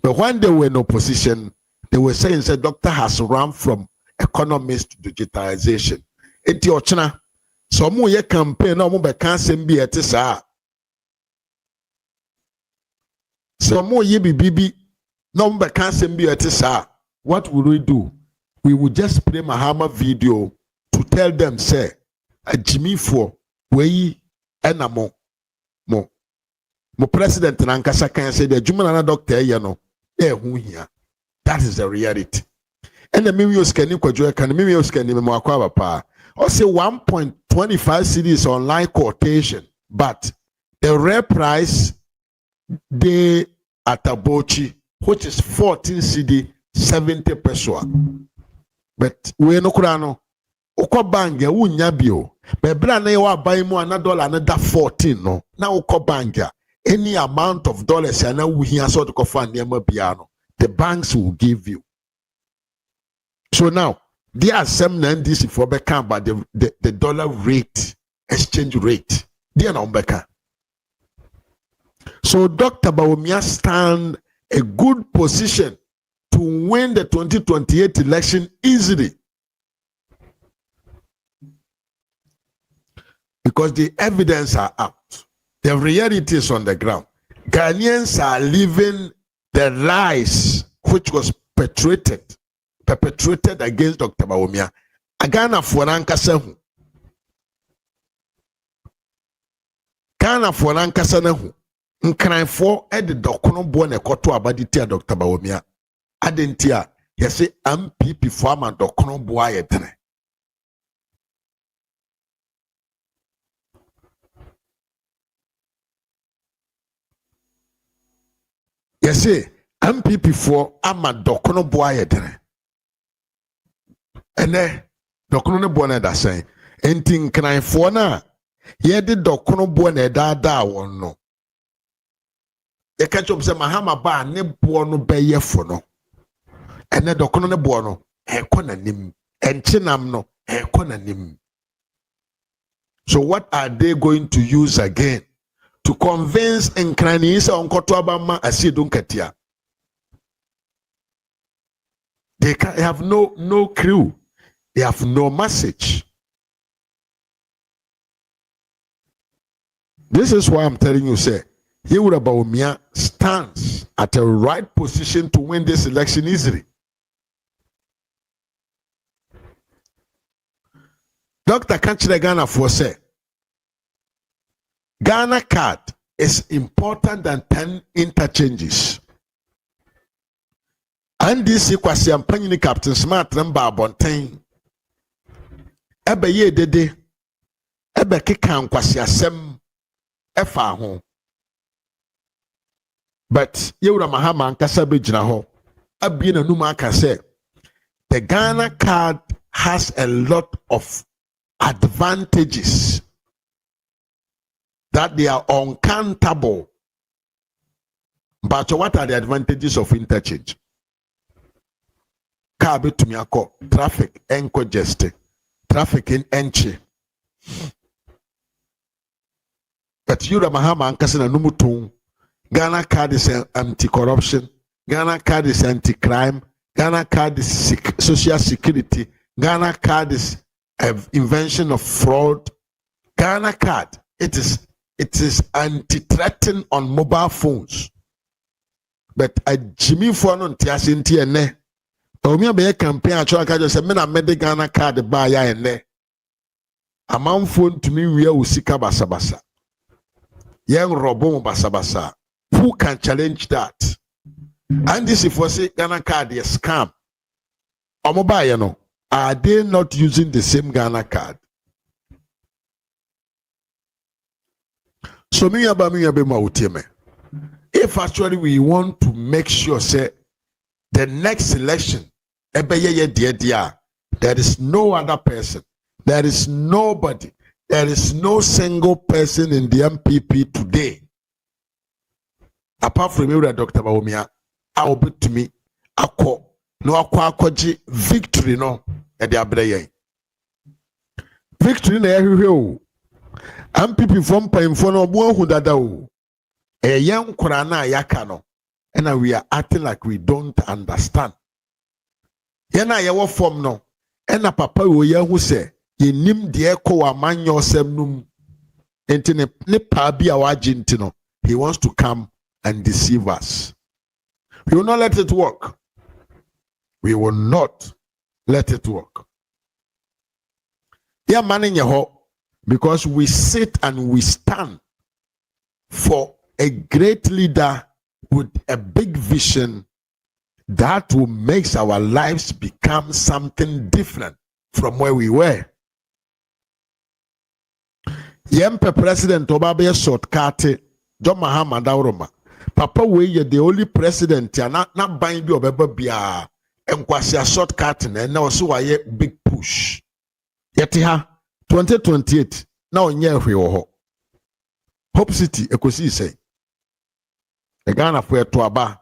A: But when they were in opposition, they were saying the doctor has run from economist to digitalization. Eti ochina so mu ye campaign na mu be kan sem bi etisa. So more ye bibi number can't be at sa. What will we do? We will just play Mahama video to tell them, say, a Jimmy for way enamo mo president Nankasa can say the Jumana doctor, you know, who here. That is the reality. And the Mimios can Mimios can Mwakwa pa. Also 1.25 cedis online quotation, but the rare price they at Abochi, which is 14 CD 70 peso. But we no kurano. Oko bange unya bio. But brand na buy more another 14 no. Now oko bange any amount of dollars and now we hear sort of fund piano. The banks will give you. So now there are some NDC for Becca, but the dollar rate, exchange rate, they are not Becca. So Dr. Bawumia stand a good position to win the 2028 election easily. Because the evidence are out. The reality is on the ground. Ghanaians are living the lies which was perpetrated against Dr. Bawumia. Ghana for ankasa hu. Ghana for ankasa na hu. Nkranfo e de dokono bo na ekoto abaditi a Dr. Bawumia. Adentia yesi MPP for ama dokono bo ayedene. Yesi MPP for ama dokono bo ayedene. Ene dokono ne bo na da sen. Enti nkranfo na ye de dokono bo na da won no. Ye catch up say Mahama ba ne bo no beye fo no. Ene dokono ne bo no eko na nim. Enchinam no eko na nim. So what are they going to use again to convince Nkrani say onkoto abama asiedun katia? They have no clue. They have no message. This is why I'm telling you, say, Yewura Bawumia stands at a right position to win this election easily. Dr. Kanchile Ghana for say, Ghana card is important than 10 interchanges. And this kwasi ampanyini Captain Smart number abonten. Ebe ye dede. Ebe keka kwasi asem efa ho. But Yewura Mahama ankasa begyina ho. Abi na numa aka say the Ghana card has a lot of advantages that they are uncountable. But what are the advantages of interchange? Car to me traffic congested, traffic in entry. But Yewura Mahama ankasa na numutu. Ghana card is anti-corruption. Ghana card is anti-crime. Ghana card is social security. Ghana card is invention of fraud. Ghana card, it is anti-threatening on mobile phones. But a Jimmy Fono Tiasinti and ne. Bawumia be campaign a choka just say me na me de Ghana card buy ya and ne. A man phone to me we usika basabasa. Young robo basabasa. Who can challenge that? And this if we say Ghana card is scam. Or mobile, you know, are they not using the same Ghana card? So if actually we want to make sure say the next election, there is no other person, there is nobody, there is no single person in the MPP today, apart from Dr. Bawumia, I will be to me, victory no at the abreye. Victory na everywhere. MPP from Paimfono Buahu Dadao. A young Korana Yakano. And we are acting like we don't understand. Yana yawa form no. And a papa who say, ye nim de echo a man yourself num. Entine ne pabi awajintino. He wants to come and deceive us. We will not let it work. We will not let it work. Yeah, man in your because we sit and we stand for a great leader with a big vision that will make our lives become something different from where we were. Yempe President Obabe shortcut John Mahama Dauroma. Papa we the only president not bind you obeba bia enkwasi shortcut and now so why big push. Yeti ha 2028 now onye hwe ho. Hope City ekosi say. E Ghana for to aba.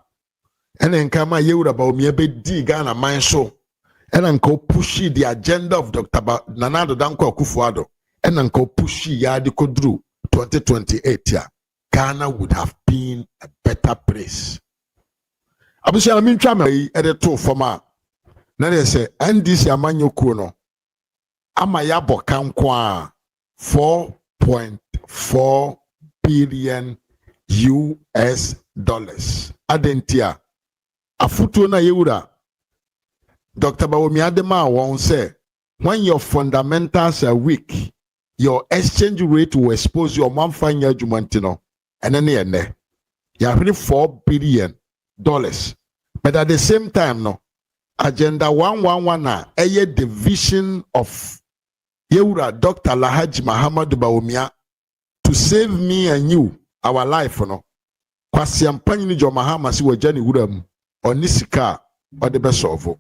A: Ene nkama yewura Bawumia be di Ghana man so. Ene nko push the agenda of Dr. Nana Addo Dankwa Akufo-Addo. Ene nko push ya di kodru 2028 ya. Ghana would have been a better place. Abusi ala mintwa me to forma. Na dey say NDC amanyoku no. Ama ya boka kwa 4.4 billion US dollars. Adentia. Afutu na yewura. Dr. Bawumia Adema won't say, when your fundamentals are weak, your exchange rate will expose your manfanya jumantino. And then you have $4 billion. But at the same time, no, Agenda 111 a division of Yewura Dr. Lahaji Muhammad Bawumia to save me and you, our life, no. Kwasi ampanyi jo Mahama si wajani wuram onisika odebe solve.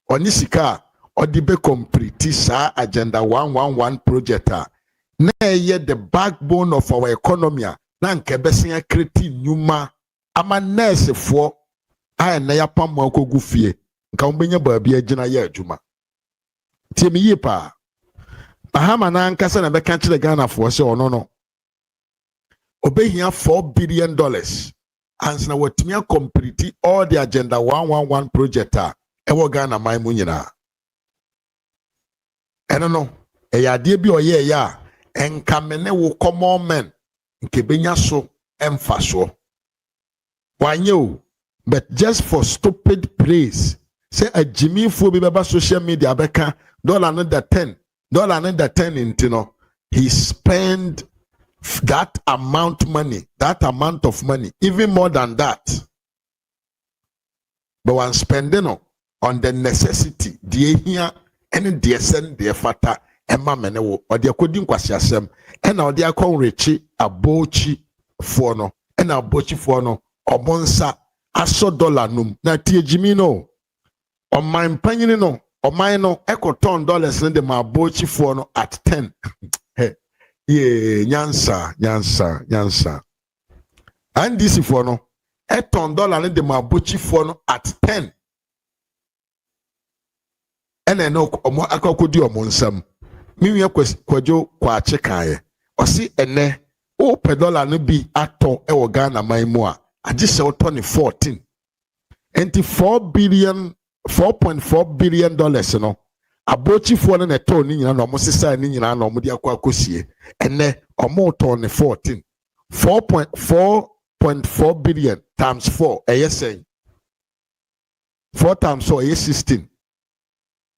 A: Onisika odebe complete sa Agenda 111 project na ye the backbone of our economy na nkebesen kreti nyuma ama nurse fo a na ya pam akogu fie nka obenye baabi agina ye adwuma tie me yi pa Mahama na nkasa na beka kire Ghana fo se ono no obehia $4 billion and na watimia complete all the Agenda 111 project ewo Ghana man mu nyina eno no eyade bi oye ya enkamene wo common men nkebenya so emfa so wanyo but just for stupid praise say a Jimmy fo bi beba social media beka $10 intino he spent that amount of money even more than that but one spending on the necessity the here and the send the fata Emma Menewo or the according kwasiasem and now the account rechi abochi fono and abochi fono or bonsa aso dollar num na tie jimino on my panyin no or mine no echo ton dollars in the mabochi fono at 10 yeah nyansa and this fono $1 in the mabochi fono at 10 and I know omo akokodi omonsam miwe kwajo kwa chekaye osi ene o $1 no bi ato e wo Ghana man mu a age se oto ne 14 enti $4.4 billion no abochi fo no neto ni nyina no mo sesa ni nyina no mo di akosie ene omo to ne 14 4.4 billion times 4 saying 4 times 4 is 16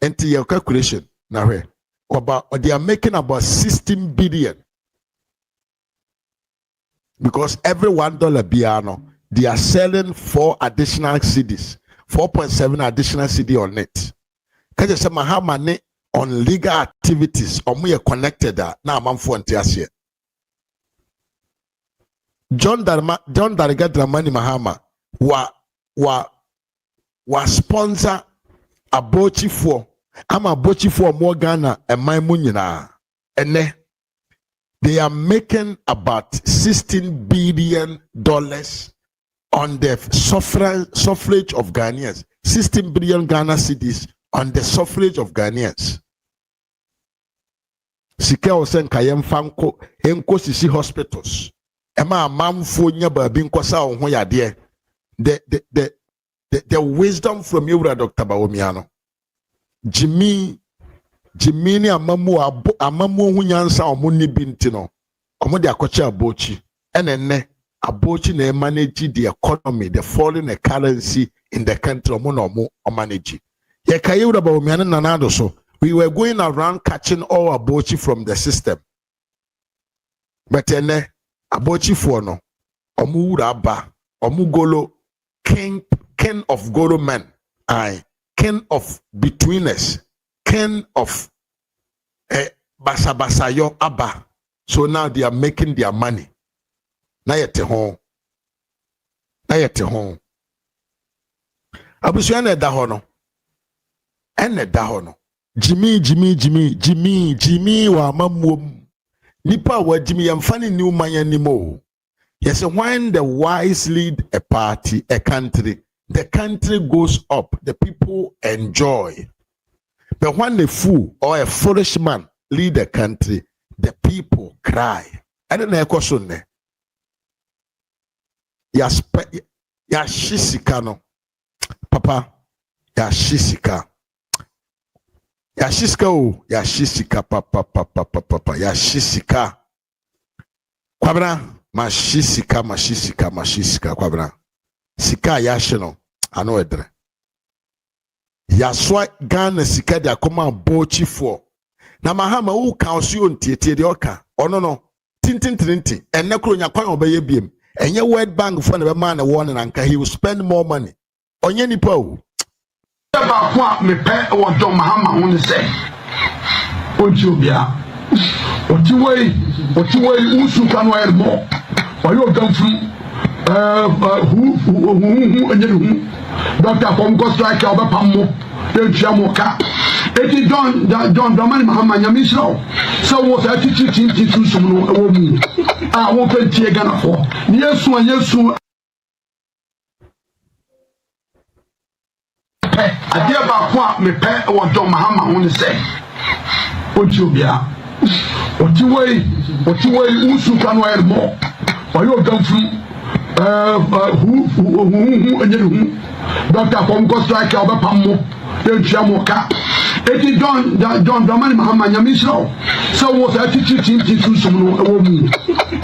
A: enti your calculation na where they are making about 16 billion because every $1 biano they are selling 4 additional CDs 4.7 additional CD on it. Kaje say Mahama ne on legal activities omo connected na amamfo ntiase John Dariga Dramani Mahama wa sponsor abochi for ama abochi for more Ghana and my munyina ene they are making about $16 billion on the suffrage of Ghanaians. 16 billion Ghana cedis on the suffrage of Ghanaians. Sike osen kayem fanko enko sisi hospitals. Ema amamfo nya babi nkosa ho yade. The wisdom from Yewura Dr. Bawumia no. Jimmy ni amamu ho nyansa omo ni binti no. Omo de akoche abochi. Enenne abochi na manage the economy, the foreign currency in the country omo manage. Ye kaye ura Bawumia na nanado so. We were going around catching all abochi from the system. But ene abochi for no omu ura ba omu golo king of golo men. King of betweeners, king of basabasayo abba. So now they are making their money. Na yete hon. Abusua na da ho no. Ene da ho no. Jimmy wa mamuom. Nipa wa Jimmy yamfani ni umanya ni mo. Yes, when the wise lead a party, a country, the country goes up, the people enjoy. But when a fool or a foolish man lead a country, the people cry. I don't know a question there. Ya shisika no. Papa, ya shisika. Ya shisika o, ya shisika papa. Ya shisika. Kwabra, mashisika kwabra. Sika yashe no ano edre yaswa Ghana sika de akoma bochi for na mahama wo ka oso ntiete de oka ono no tintintinti enne kro nya kwan obeye biem enye World Bank for na be man na won na nka he will spend more money onye nipa o ba kwa me pe wo don mahama ho ne se oji obia otiwei usu kan wa elmo oyo gamfu Dr. Pomko strike over Pamo, the Jamoka. Eti John Domani Mahama Yamisro. So was a teaching to some woman. I won't pay Tiagana for. Yes, I dear about me pet or John Mahama only say. Otubia. Otiwei, Usu can wear more. Or you're done from. Dr. Pomko strike over Pamo, the Jamoka. Eti John Domani Mahama Yamisro. So was a teaching to some woman.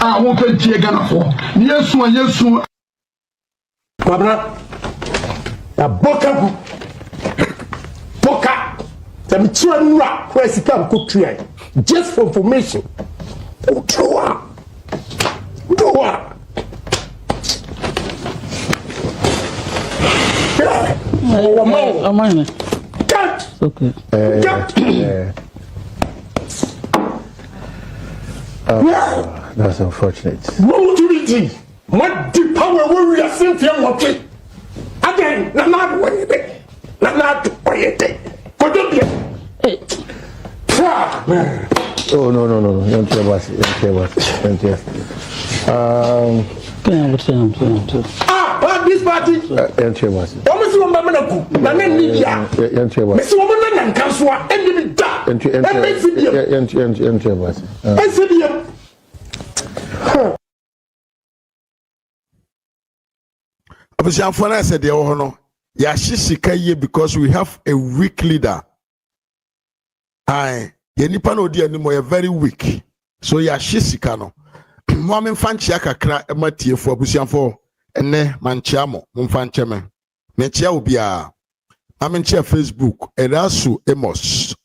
A: I won't pay Tiagana for. Yes, Babra. A Boka. Some children where she come cook tray. Just for information.
B: Okay.
C: That's unfortunate.
B: What the power we are seeing from what again? Not
C: Oh no. Don't care about
B: this party. Almost one Mamanaku. Miss Woman and Kanswa,
A: I said, because we have a weak leader. Yenipa no di animo ye very weak. So Yashisika no. Mama fanchi akakra ematie fo abusianfo ene manchia mo mfanche me. Mechia obia. Mamenchia Facebook Erasu Amos.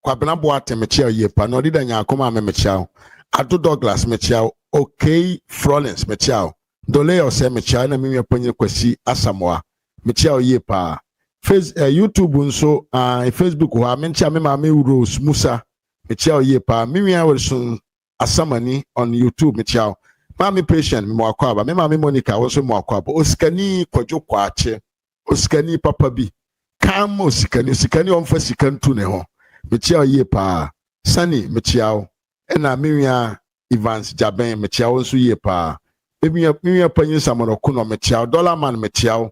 A: Kwabena boate mechia yepa no dida nya akoma mechia. Ado Douglas mechia. Okay Florence mechia. Dole ose mechia na mimi aponye kwasi Asamoah. Mechia yepa. YouTube nso Facebook ho amenchia me mama Rose Musa mechia yepa. Mimi awelsun Asamani on YouTube mechia. Mami patient mo akwaba me mami Monica also mo akwaba osikani kwadwo kwache osikani papa bi kam osikani omfa sikantu ne ho mechia yepa. Sani mechia ena miwia Evans Jaben mechia onso yepa. Miwia panyin samonoko no mechia Dollar Man mechia.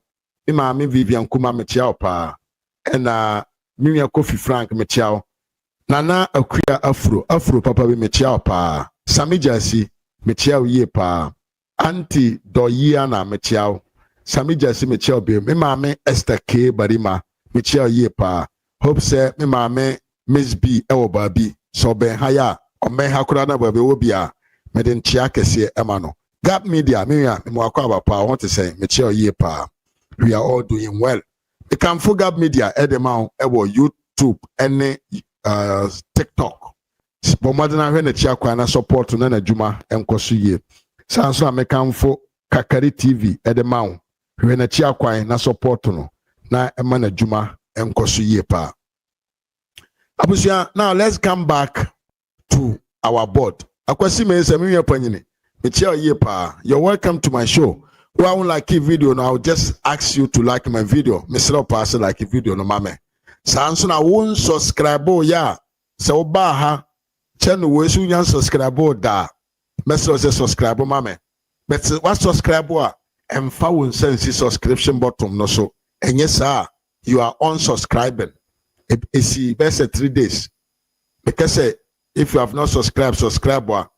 A: Mami Vivian Kuma mechia pa ena miwia Kofi Frank mechia. Nana Akuya Afro papa bi mechia pa. Sami Jasi mechia yepa. Auntie Doyiana mechia. Sami Jasi mechia bi. Me mame Esther K Barima mechia yepa. Hope say me mame Miss B ewo babi so ben haya o men hakura na babe wo bia me den chia kese emano Gap Media, me mwakwa pa, I want to say, me chair ye pa. We are all doing well. You can for Gap Media, edema, YouTube, any TikTok. Bomadana when the chair na support to nana juma enkosu ye. Sanso American for Kakari TV, edema, when the chair na support no na emana juma enkosu ye pa. Abusia, now let's come back to our board. Akwasi me se me panyini. Me chair ye pa. You're welcome to my show. Who I won't like a video now, I'll just ask you to like my video. Mr. Pastor like a video no mame. Sanso na won't subscribe ya. So baha channel we su yan subscribe da. Mr. say subscribe mame. But what subscribe and won sense subscription button no so. And yes sir, you are unsubscribing. It's best 3 days. Because if you have not subscribed, subscribe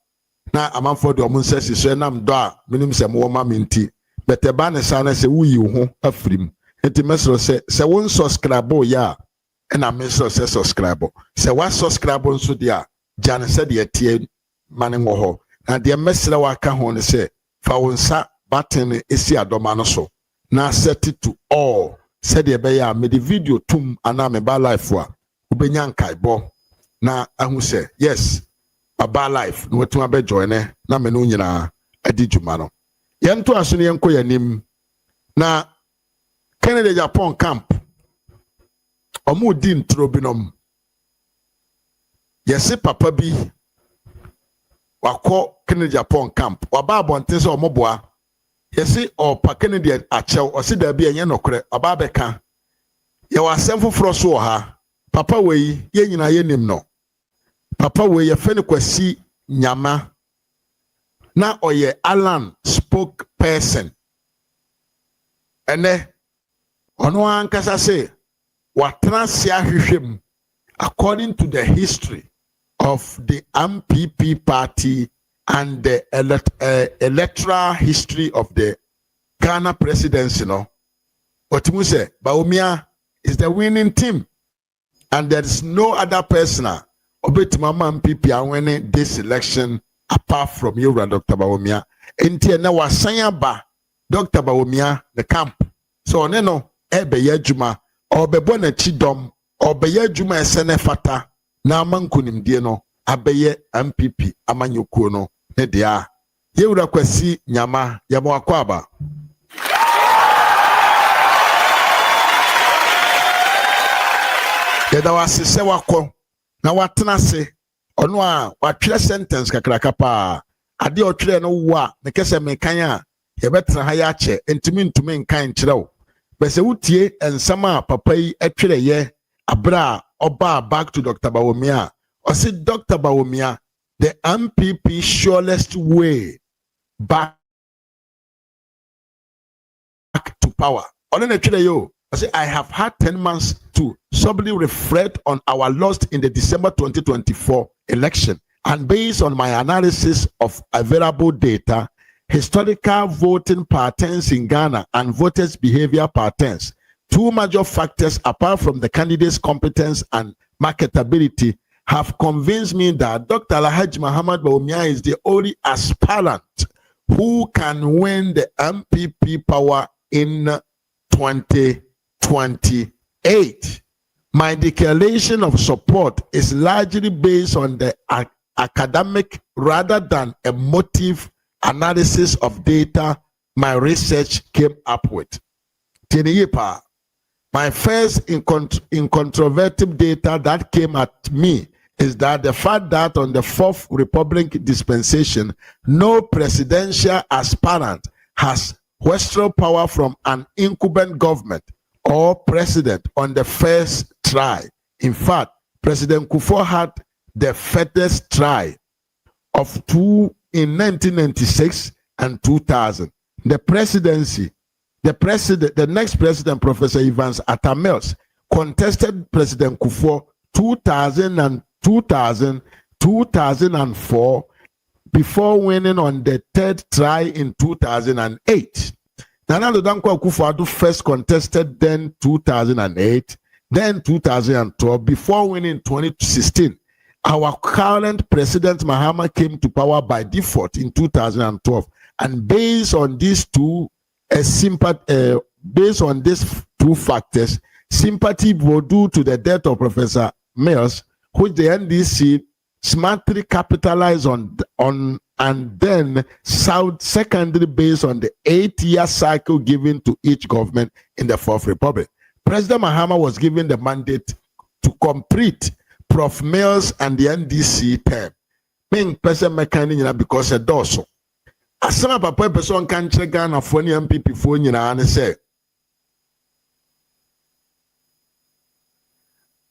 A: na amanfo de omun sesi so nam do a minim se mo ma minti but e ba ne sa na se wuyi ho afrim enti mesro se won subscribe ya e na mesro se subscribe se wa subscribe nso dia jane se de tie mane wo ho na de mesre wa ka ho ne se fa won sa button esi adoma no so na set it to all se de be ya me the video tum ana me ba life wa ubenya nkaibo na ahu se yes Aba life no wetu abe join na me no nyina adi djuma no yento aso ne yenko yanim na Canada Japan camp omu di ntro binom yesi papa bi wako Canada Japan camp waba abonte se omoboa yesi opa Canada achew osi da bi enye nokre aba beka ye wasem foforo so ha papa wei ye nyina yenim no Papa we ye fene kwasi nyama na oye Alan spokesperson ene ono ankasa say watrasia hwehwem according to the history of the MPP party and the electoral history of the Ghana presidency no otimu say Bawumia is the winning team and there is no other person obet mama MPP are winning this election apart from you, Dr. Bawumia. Enti na wasanya ba Dr. Bawumia the camp. So no ebe yejuma obebo na chidom obe yejuma esene fata na amankunim die no abeye MPP amanyukuo no ne dia. Yewura kwasi nyama yamo akwaba. Yeda wasise wako na watena se ono a watwere sentence kakraka pa ade otwere no wo a ne kese mekan a ye betena ha ya che ntumi nkan kyerɛw bese wutie ensama papa yi atwere ye abra oba back to Dr. Bawumia o say Dr. Bawumia the MPP surest way back to power ono na twere yo I have had 10 months to soberly reflect on our loss in the December 2024 election. And based on my analysis of available data, historical voting patterns in Ghana and voters' behavior patterns, two major factors apart from the candidate's competence and marketability have convinced me that Dr. Alhaji Muhammad Bawumia is the only aspirant who can win the MPP power in 2028. My declaration of support is largely based on the academic rather than emotive analysis of data my research came up with. My first incontrovertible data that came at me is that the fact that on the Fourth Republic dispensation, no presidential aspirant has western power from an incumbent government or president on the first try. In fact, President Kufuor had the first try of two in 1996 and 2000. The next president, Professor Evans Atamels, contested President Kufuor 2004 before winning on the third try in 2008. Nana Dankwa Akufo-Addo first contested then 2008, then 2012, before winning 2016. Our current President Mahama came to power by default in 2012 And based on these based on these two factors, sympathy will due to the death of Professor Mills, which the NDC smartly capitalized on and then secondary based on the 8-year cycle given to each government in the Fourth Republic. President Mahama was given the mandate to complete Prof. Mills and the NDC term. Main person mechanic because a dorsal. Asama papa person can check Ghana for any MPP for nyina say.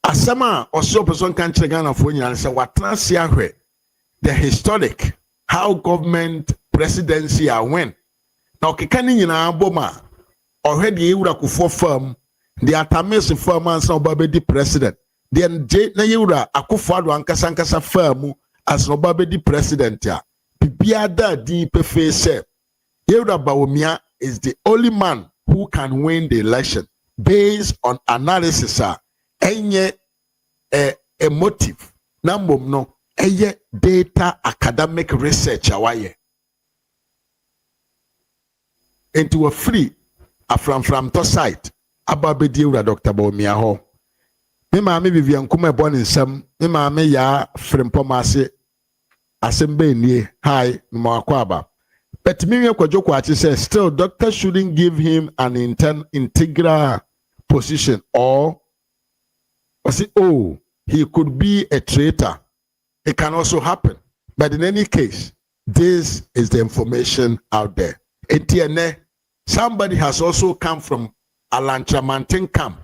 A: Asama also person can check Ghana for nyina say what transia the historic how government presidency are when. Now kekani nyina aboma already ewura kufo firm the atamis firm and some babedi president. Then na ewura akufo ankasa firm as no babedi president ya. Bibiada di pefe say Yewura Bawumia is the only man who can win the election based on analysis enye a motive na mbom no eye data academic research awaye into a free from to site ababedi Yewura Dr. Bawumia ho me maame Vivian kuma born in some me maame ya frempomase asembe nie hi mwakwaba. But Miriam Kwajokwachi says still doctor shouldn't give him an integral position or say he could be a traitor. It can also happen. But in any case, this is the information out there. Etienne, somebody has also come from Alantra Mountain camp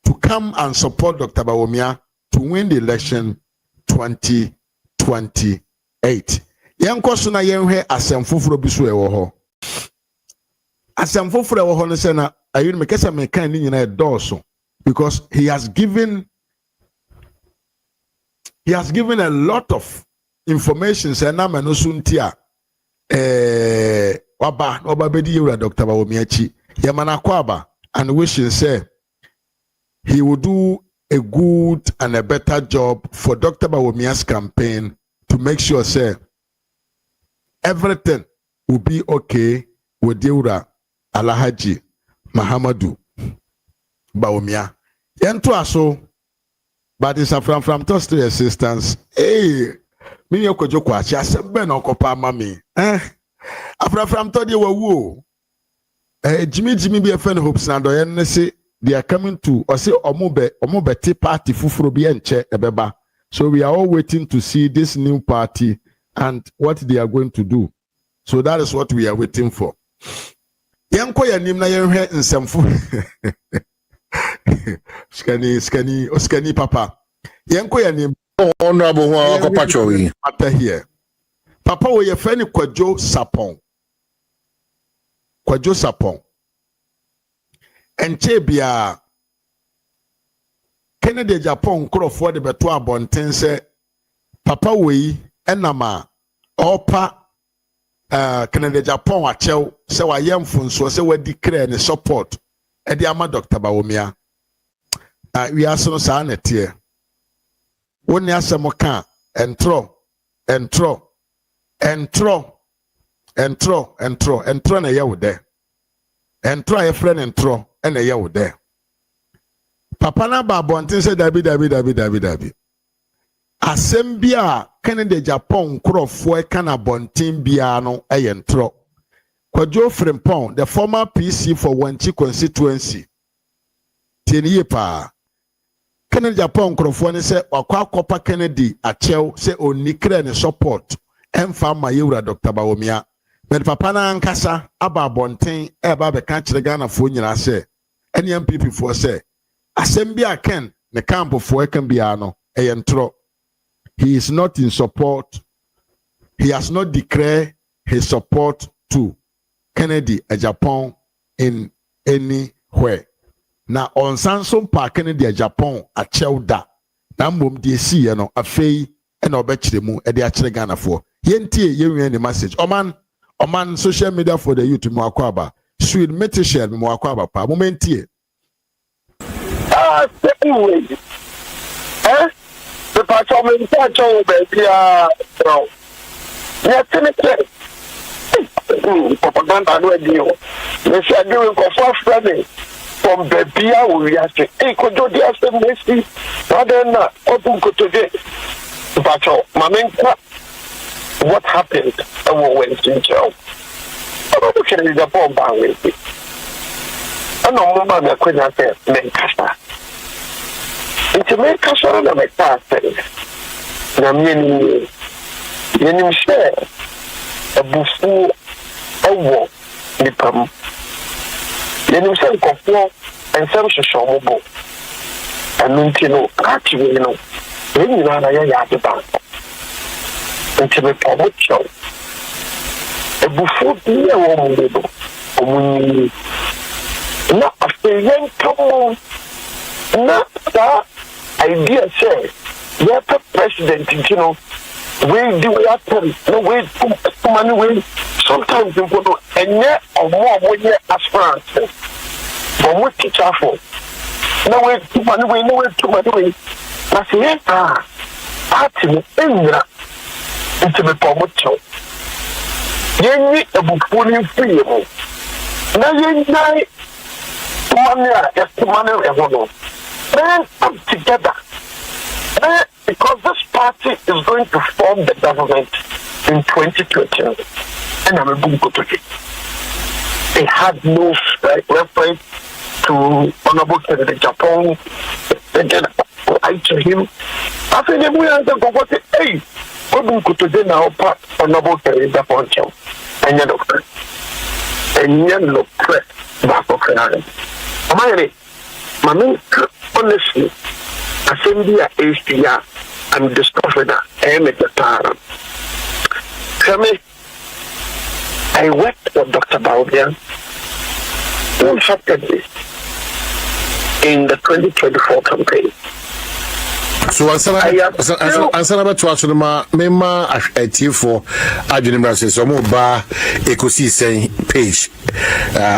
A: to come and support Dr. Bawumia to win the election 2028. Yanko suna yenhe asem foforo bi so ewo ho. Asem foforo ewo ho no se na ayi me kesa me kan ni nyina edoso because he has given a lot of information say na me no so ntia oba bedi Yewura Dr. Bawumia chi yemana kwaba and wishing say he will do a good and a better job for Dr. Bawumia's campaign to make sure say everything will be okay with Yewura Alhaji Mahamadu Bawumia. Yento aso, but it's a from trusted assistance. Hey, me yokojo kwachi asembe na okopa mami. From to dey wawu. Jimmy be a friend hopes na do yen say they are coming to or say omobe party fufuro bi enche ebeba. So we are all waiting to see this new party and what they are going to do. So that is what we are waiting for. Yanko ya nim na yenhwe nsemfo. Skani papa. Yanko ya nim
D: honorable Wakopacho
A: after here. Papa we your friend Kwajo Sapon. Kwajo Sapon. Enche bia Kennedy Japan Crawford de beto abonten se papa wei enama opa Kennedy Japan achew se wa yemfunso se wa declare ne support e de ama Dr. Bawumia we aso no sa na tie woni asem ka entro na ye wo de entro ye friend entro na ye wo de papa na ba bontin say dabi asem bia Kennedy Japan krofo e kana bontin bia no entro Kwajo Frimpong the former PC for Wanchi constituency tieniye pa Kennedy Japan krofo ne say wakwa kopa Kennedy achew say onikre ne support emfa ma Yewura Dr. Bawumia but papa na ankasa aba bontin e ba be ka kire Ghana fo nyina say any MPP for say Asembia Ken the camp for Ekambiano Eyentro. He is not in support. He has not declared his support to Kennedy Japan in anywhere. Now on Samsung Park Kennedy Japan a Chewda. Nambum DC no afei and obechiremu e de achire Ghana for. Yentie yenwe the message. Oman social media for the youth mo akwaba. Sweet metishel mo akwaba pa. Momentie.
E: Anyway, the patron baby, yes, propaganda no deal. They say doing for spreading from Babia we are saying, hey, could you just say Messi? Rather than open today. But what happened went in jail. I'm looking at the bomb by with it. I know my couldn't say Menkasa. It's a Menkasa and a Menkasa. Yenim share a bufu owo nipam yenim se nkofo ensem hwehwe omo anu nti no ati we no enyi na ya ade ba nti me pomo cho e bufu ni e wo mo do omunyi na afen kamo na ta idea say yeah president you know we do happen no way to money way sometimes you go and yet or more aspirants but what teacher for no way to money way no way to money way that's it party enra into the promotion yenni ebufuni free na yenni money e then come together. Because this party is going to form the government in 2020, and I'm a boom to it. They had no reference to Honorable President Agyapong. They did lie to him. I think we are going to say, hey, we're going to do now part Honorable President Agyapong. And you know, back of the honestly, Assembly HDR and discovered that I am at the time. I worked for Dr. Bawumia. What happened in the 2024 campaign?
D: So answer about to answer my mema for Adrian says so ba ekosi say page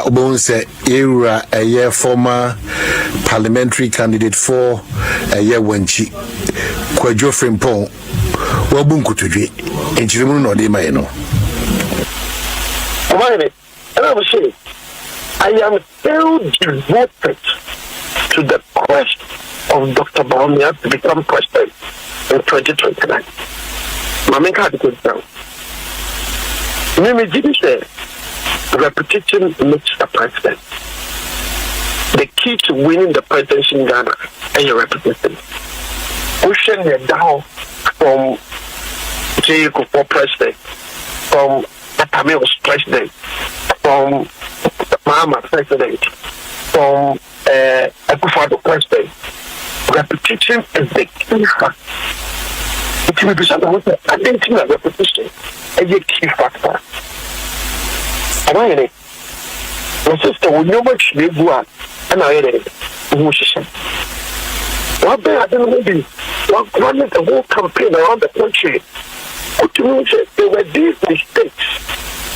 D: obon say era a year former parliamentary candidate for a year wenchi Kwadwo Frimpong wabun kutudwe enchirimu no de mai no
E: and I was saying I am still devoted to the quest of Dr. Bawumia to become president in 2029. Mama had to go down. Mimi didn't say repetition makes the president. The key to winning the presidency in Ghana is your repetition. Pushing it down from J.K. for president, from Atame was president, from Mama president, from Akufo president. Repetition is the key factor. It will be something with identity and repetition is a key factor. My sister will know much live one and I had it. What they are doing maybe running the whole campaign around the country. There were these mistakes.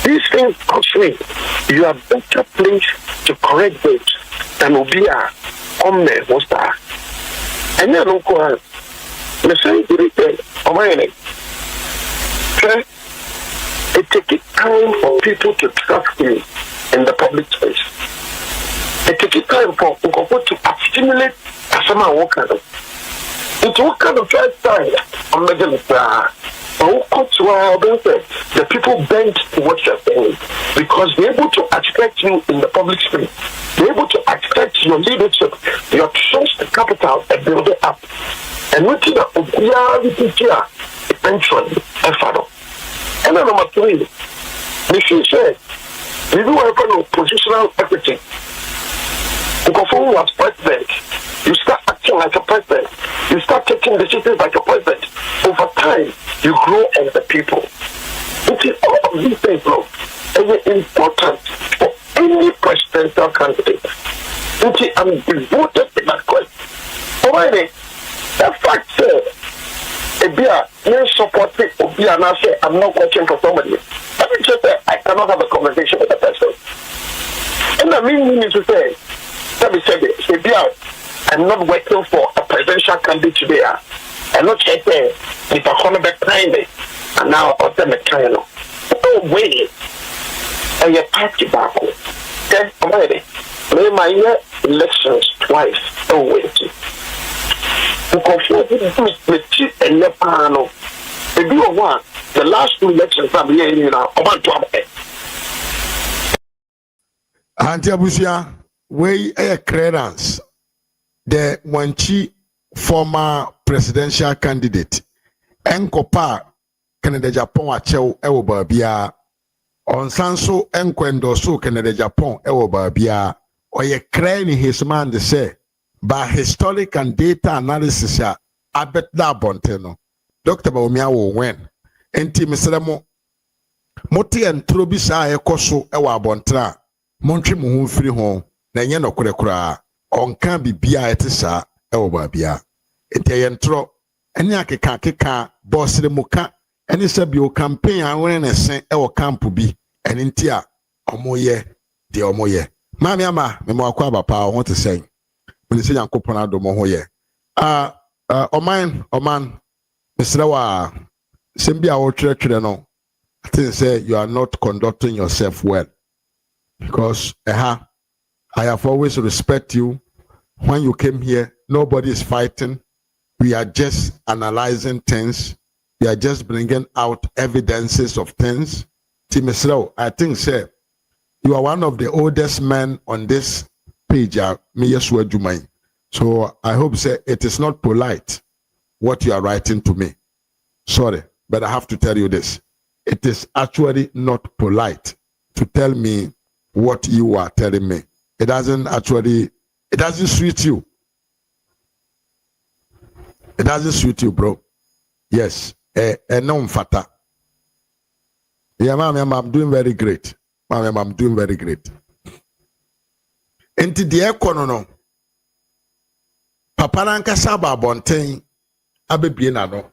E: These things costly. You are better placed to correct it than will be a omne hosta. And then the same thing it takes time for people to trust me in the public space. It takes time for people to stimulate some worker. It's what kind of first time I'm making the people bend to what you're saying because they're able to expect you in the public space. They're able to expect your leadership, your trust capital, and build it up. And looking at the eventually, and then number three, the future, we do work on positional equity. Because when you are president, you start acting like a president. You start taking decisions like a president. Over time, you grow as the people. It is all of these things, bro. And it's important for any presidential candidate. I'm devoted to that question. Already, the fact you support it, and I say I'm not working for somebody. Let me just say I cannot have a conversation with the person. And I mean to say, let me say this, I'm not working for a presidential candidate today. I'm not checking if I'm going to be kind and now I'll tell me kind. No way. a party back. Okay, I'm ready. My elections twice. Oh, wait. Because and the panel. If you want the last 2 elections, I'm here now. About 12.
A: Auntie Abusia, we a clearance. The Wanchi former presidential candidate. Enkopa Canada Japan achew ewo babia. Onsanso enkwendo so Canada Japan ewo babia. Oye crane his man de say by historic and data analysis ya abet da bonteno. Dr. Bawumia will win. Enti Mr. Moti entro bi sa ekoso ewa abontra. Montri mu hu mfiri ho na enye no kura onka bibia etisa ewo babia. Enti entro eni akeka boss de muka eni sabio campaign awon na sen ewo camp bi eni nti a omoye de omoye. Mami ama me mo akwa bapa ho te sen. Me se yankopon adomo ho ye. Oman Mr. Wa sembi a wo twere no. I think say you are not conducting yourself well. Because I have always respect you. When you came here, nobody is fighting. We are just analyzing things. We are just bringing out evidences of things. Timisro, I think, say, you are one of the oldest men on this page. So I hope, say, it is not polite what you are writing to me. Sorry, but I have to tell you this. It is actually not polite to tell me what you are telling me. It doesn't suit you. It doesn't suit you, bro. Yes. No fata. Yeah, I'm doing very great. I'm doing very great. Enti the economy. Papa nanka saba bonten abebie na no.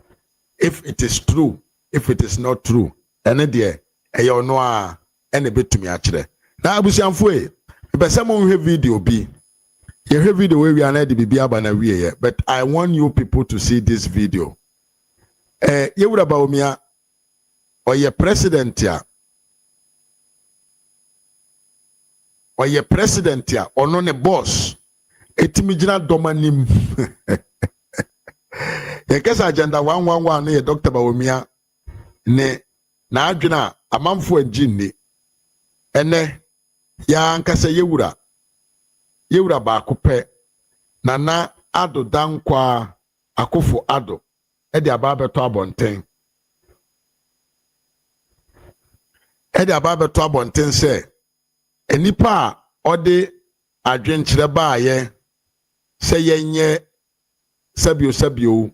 A: If it is true, if it is not true, ene de eyo no a ene betumi a kire. Na abusiamfo e be say mo hwe video bi. Ye hwe video we are na de bibia ba na wie, but I want you people to see this video. Ye wura Bawumia oye president ya. Oye president ya ono ne boss. Etimi gina domanim. Ye kesa agenda 111 ne Dr. Bawumia ne na adwena amamfo agini ene ya nkasa yewura ba kope na ado dankwa akofo ado e de ababeto abonten se enipa ode adwenkyere baaye se yenye sabio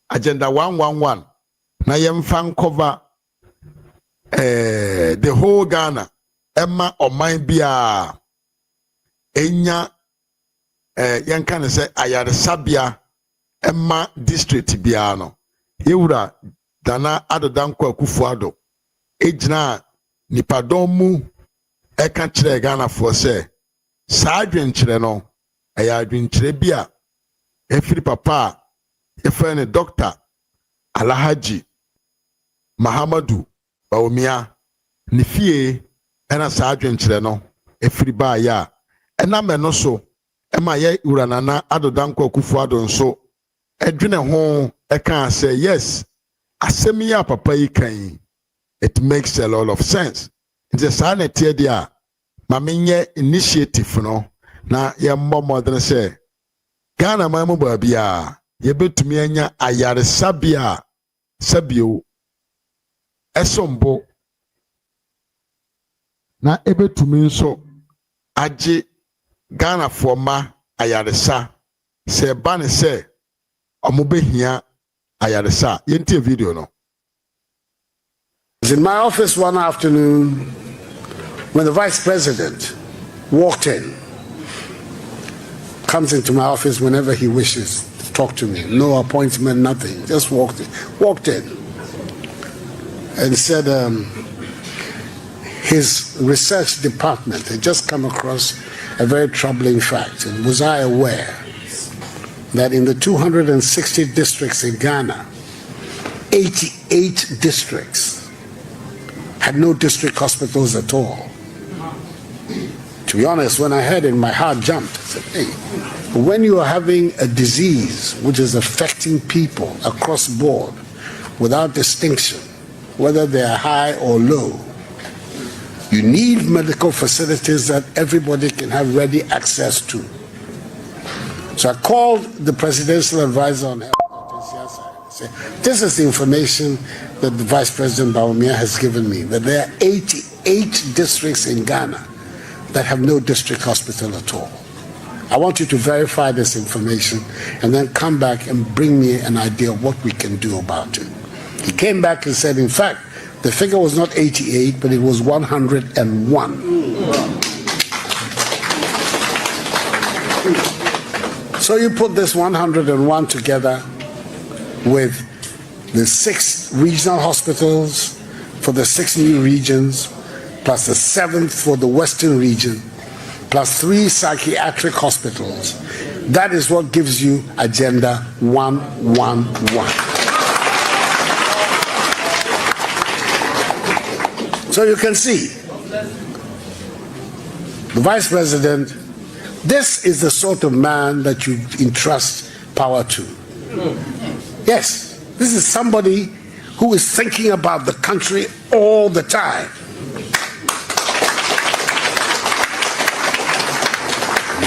A: agenda 111 na yemfa cover the whole Ghana Emma oman bia enya yanka ne se ayaresabia Emma district bia no yewura dana adodanko akufu ado ejina nipadom mu eka kire Ghana for se saa adwenkyere no ayadwenkyere bia efiri papa efene Dr. Alhaji Mahamadu Bawumia ni fie ena saa adwenkyere no efiri ba ya ena me no so ema ye uranana adodanko akufu ado nso edwene ho eka say yes asem ya papa yi kan it makes a lot of sense nti saa na tie dia ma menye initiative no na ye mmọ modern say Ghana mamu ba bia ye betumi anya ayaresabia sabio esombo na ebetumi nso age Ghana forma ayaresa se ba ne se omobehia ayaresa yenti video no.
F: I was in my office one afternoon when the vice president walked in. Comes into my office whenever he wishes to talk to me. No appointment, nothing. Just walked in and said his research department had just come across a very troubling fact. And was I aware that in the 260 districts in Ghana, 88 districts had no district hospitals at all. To be honest, when I heard it, my heart jumped. I said, hey, when you are having a disease which is affecting people across the board without distinction, whether they are high or low, you need medical facilities that everybody can have ready access to. So I called the presidential advisor on health. This is the information that the Vice President Bawumia has given me, that there are 88 districts in Ghana that have no district hospital at all. I want you to verify this information and then come back and bring me an idea of what we can do about it. He came back and said, in fact, the figure was not 88, but it was 101. So you put this 101 together with the 6 regional hospitals for the 6 new regions, plus the 7th for the Western region, plus 3 psychiatric hospitals. That is what gives you Agenda 111. So you can see, the Vice President, this is the sort of man that you entrust power to. Yes, this is somebody who is thinking about the country all the time.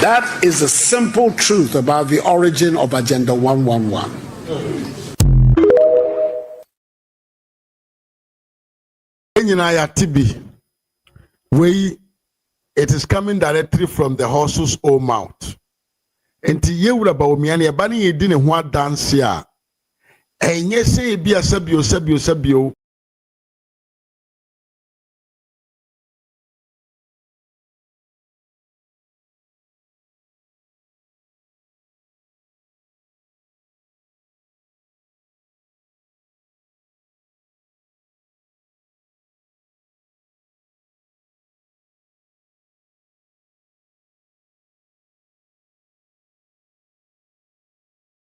F: That is the simple truth about the origin of Agenda 111.
A: It is coming directly from the horse's own mouth. Enti yewura Bawumia ne eba ne yedi ne ho adanse a enye se bia sabio